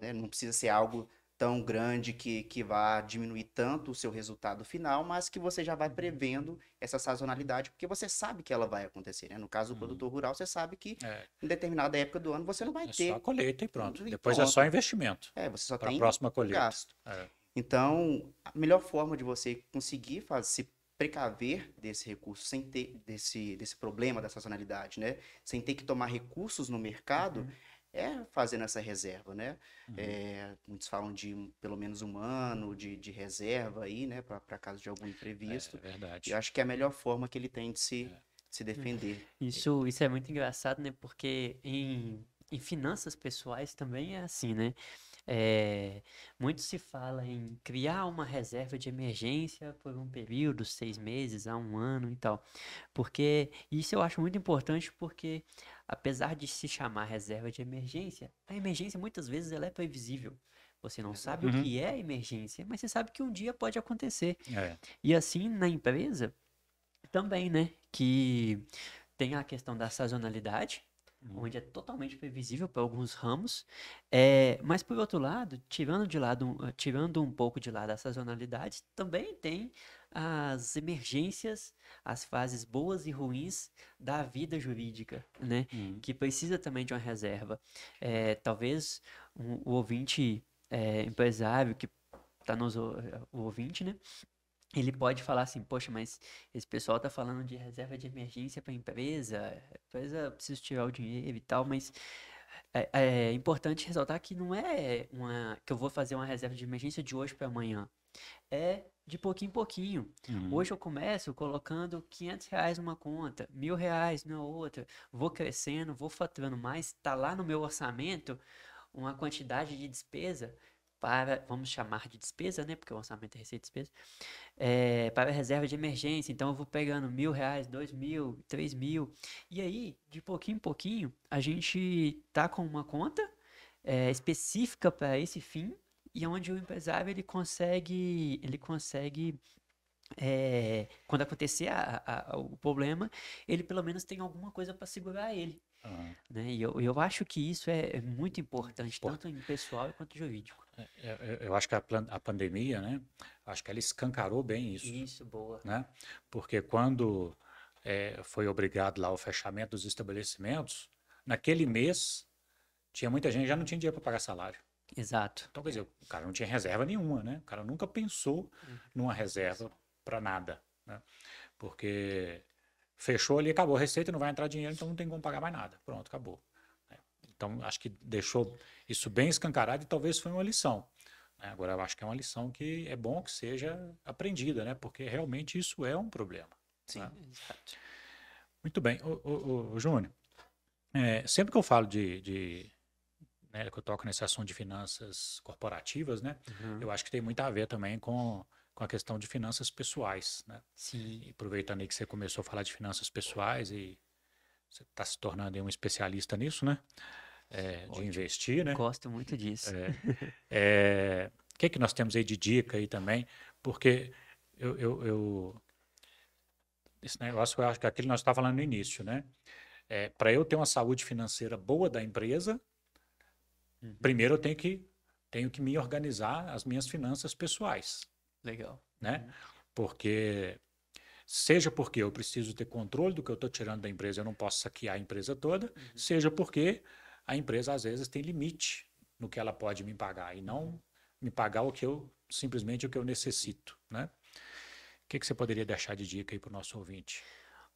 né, não precisa ser algo tão grande que vá diminuir tanto o seu resultado final, mas que você já vai prevendo essa sazonalidade, porque você sabe que ela vai acontecer, né? No caso do Uhum. produtor rural, você sabe que É, em determinada época do ano você não vai é só a ter colheita e pronto. e Depois é só pronto. investimento Você só para a tem próxima o colheita. gasto. É. Então, a melhor forma de você conseguir se precaver desse recurso, sem ter desse problema da sazonalidade, né? Sem ter que tomar recursos no mercado, Uhum. é fazendo essa reserva, né? Uhum. Muitos falam de pelo menos um ano de reserva aí, né? Para caso de algum É imprevisto. E eu verdade. acho que é a melhor forma que ele tem de É. se defender. Isso é muito engraçado, né? Porque em finanças pessoais também é assim, né? É, muito se fala em criar uma reserva de emergência por um período, 6 meses a um ano e tal. Porque isso eu acho muito importante porque, apesar de se chamar reserva de emergência, a emergência muitas vezes ela é previsível. Você não sabe o Uhum. que é emergência, mas você sabe que um dia pode acontecer. É. E assim, na empresa também, né? Que tem a questão da sazonalidade, Uhum. onde é totalmente previsível para alguns ramos, mas por outro lado, tirando um pouco de lado a sazonalidade, também tem as emergências, as fases boas e ruins da vida jurídica, né? Uhum. Que precisa também de uma reserva. Talvez o ouvinte empresário que está o ouvinte, né? Ele pode falar assim, poxa, mas esse pessoal tá falando de reserva de emergência para a empresa precisa tirar o dinheiro e tal, mas é importante ressaltar que não é que eu vou fazer uma reserva de emergência de hoje para amanhã. É de pouquinho em pouquinho. Uhum. Hoje eu começo colocando R$ 500 numa conta, R$ 1.000 na outra, vou crescendo, vou faturando mais, tá lá no meu orçamento uma quantidade de despesa para, vamos chamar de despesa, né? Porque o orçamento é receita e despesa para reserva de emergência. Então eu vou pegando R$ 1.000, 2.000, 3.000. E aí, de pouquinho em pouquinho, a gente tá com uma conta específica para esse fim e onde o empresário ele consegue quando acontecer o problema, ele pelo menos tem alguma coisa para segurar ele, Uhum. né? E eu acho que isso é muito importante, Por- tanto em pessoal quanto jurídico. eu acho que a pandemia, né? Acho que ela escancarou bem isso, Isso, boa. né? Porque quando foi obrigado lá o fechamento dos estabelecimentos, naquele mês tinha muita gente que já não tinha dinheiro para pagar salário. Exato. Então, quer dizer, o cara não tinha reserva nenhuma, né? O cara nunca pensou numa reserva para nada, né? Porque fechou ali, acabou a receita, não vai entrar dinheiro, então não tem como pagar mais nada. Pronto, acabou. Então, acho que deixou isso bem escancarado e talvez foi uma lição, né? Agora, eu acho que é uma lição que é bom que seja aprendida, né? Porque realmente isso é um problema, Sim. né? Exato. Muito bem. Ô, Júnior, sempre que eu falo né, que eu toco nesse assunto de finanças corporativas, né? Uhum. Eu acho que tem muito a ver também com a questão de finanças pessoais, né? Sim. E aproveitando aí que você começou a falar de finanças pessoais e você está se tornando aí um especialista nisso, né? De Ótimo. investir, né? Gosto muito disso. O que é que nós temos aí de dica aí também? Porque esse negócio, eu acho que é aquilo que nós estávamos falando no início, né? Para eu ter uma saúde financeira boa da empresa, Uhum. primeiro eu tenho que me organizar as minhas finanças pessoais, Legal. né? Uhum. Porque Seja porque eu preciso ter controle do que eu estou tirando da empresa, eu não posso saquear a empresa toda, seja porque a empresa, às vezes, tem limite no que ela pode me pagar e não me pagar simplesmente o que eu necessito, né? O que você poderia deixar de dica aí para o nosso ouvinte?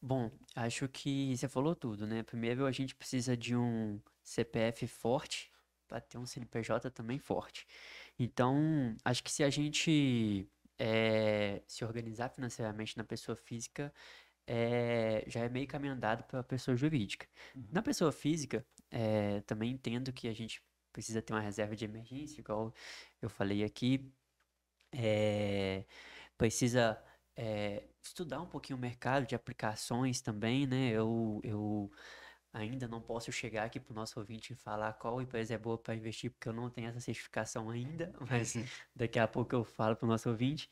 Bom, acho que você falou tudo, né? Primeiro, a gente precisa de um CPF forte para ter um CNPJ também forte. Então, acho que se a gente se organizar financeiramente na pessoa física, já é meio caminho andado para a pessoa jurídica. Na pessoa física, também entendo que a gente precisa ter uma reserva de emergência, igual eu falei aqui, precisa estudar um pouquinho o mercado de aplicações também, né? Eu ainda não posso chegar aqui para o nosso ouvinte e falar qual empresa é boa para investir, porque eu não tenho essa certificação ainda, mas daqui a pouco eu falo para o nosso ouvinte.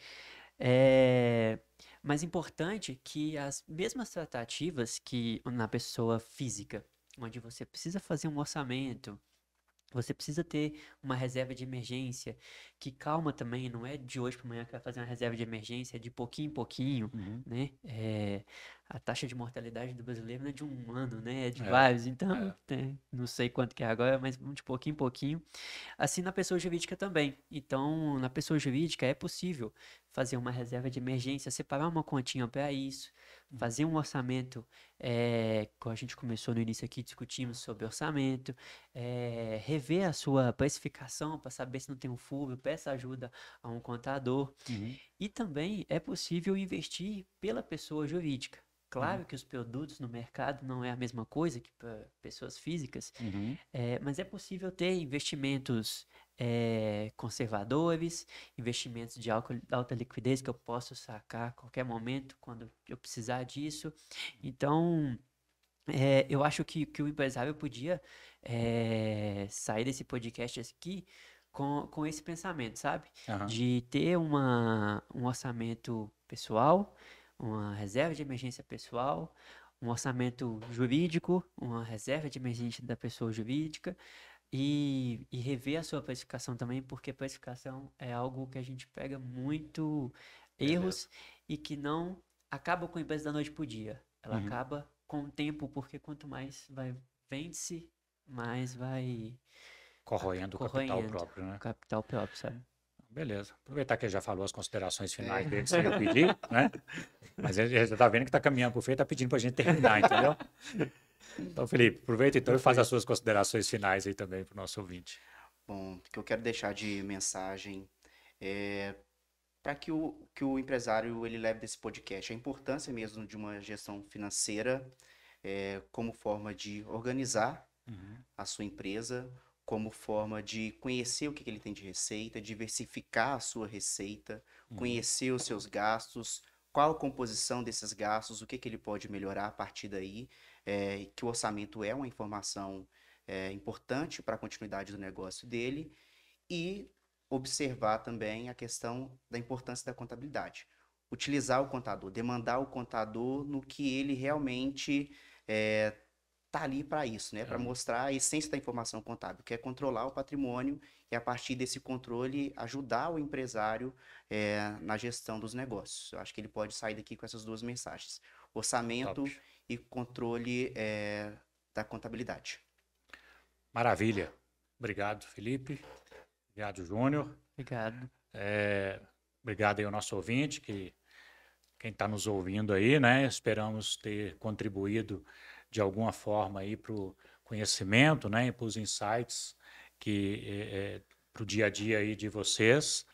É, mas importante que as mesmas tratativas que na pessoa física, onde você precisa fazer um orçamento, você precisa ter uma reserva de emergência, que calma também, não é de hoje para amanhã que vai fazer uma reserva de emergência, é de pouquinho em pouquinho, né? A taxa de mortalidade do brasileiro não é de um ano, né? É de vários, então, não sei quanto que é agora, mas de pouquinho em pouquinho. Assim na pessoa jurídica também. Então, na pessoa jurídica é possível fazer uma reserva de emergência, separar uma continha para isso, fazer um orçamento, como a gente começou no início aqui, discutimos sobre orçamento, rever a sua precificação para saber se não tem um furo, peça ajuda a um contador. E também é possível investir pela pessoa jurídica. Claro que os produtos no mercado não é a mesma coisa que para pessoas físicas, mas é possível ter investimentos conservadores, investimentos de alta liquidez que eu posso sacar a qualquer momento quando eu precisar disso. Então, eu acho que o empresário podia sair desse podcast aqui com esse pensamento, sabe? De ter um orçamento pessoal, uma reserva de emergência pessoal, um orçamento jurídico, uma reserva de emergência da pessoa jurídica e rever a sua precificação também, porque precificação é algo que a gente pega muito erros e que não acaba com a empresa da noite pro dia. Ela acaba com o tempo, porque quanto mais vende-se, mais vai Corroendo o capital próprio, né? o capital próprio, sabe? Beleza. Aproveitar que ele já falou as considerações finais dele, sem eu pedir, né? Mas ele já está vendo que está caminhando para o fim e está pedindo para a gente terminar, entendeu? Então, Felipe, aproveita então e faz as suas considerações finais aí também para o nosso ouvinte. Bom, o que eu quero deixar de mensagem é para que o empresário ele leve desse podcast a importância mesmo de uma gestão financeira como forma de organizar a sua empresa, como forma de conhecer o que ele tem de receita, diversificar a sua receita, conhecer os seus gastos, qual a composição desses gastos, o que ele pode melhorar a partir daí, que o orçamento é uma informação importante para a continuidade do negócio dele, e observar também a questão da importância da contabilidade. Utilizar o contador, demandar o contador no que ele realmente está ali para isso, né? Para mostrar a essência da informação contábil, que é controlar o patrimônio e, a partir desse controle, ajudar o empresário na gestão dos negócios. Eu acho que ele pode sair daqui com essas duas mensagens: orçamento e controle da contabilidade. Maravilha. Obrigado, Felipe. Obrigado, Júnior. Obrigado. Obrigado aí ao nosso ouvinte, quem está nos ouvindo aí, né? Esperamos ter contribuído de alguma forma aí para o conhecimento, né? Para os insights para o dia a dia aí de vocês.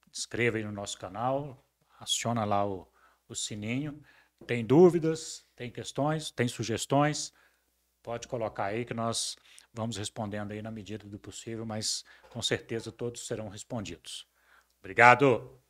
Inscreva aí no nosso canal, aciona lá o sininho. Tem dúvidas, tem questões, tem sugestões, pode colocar aí que nós vamos respondendo aí na medida do possível, mas com certeza todos serão respondidos. Obrigado!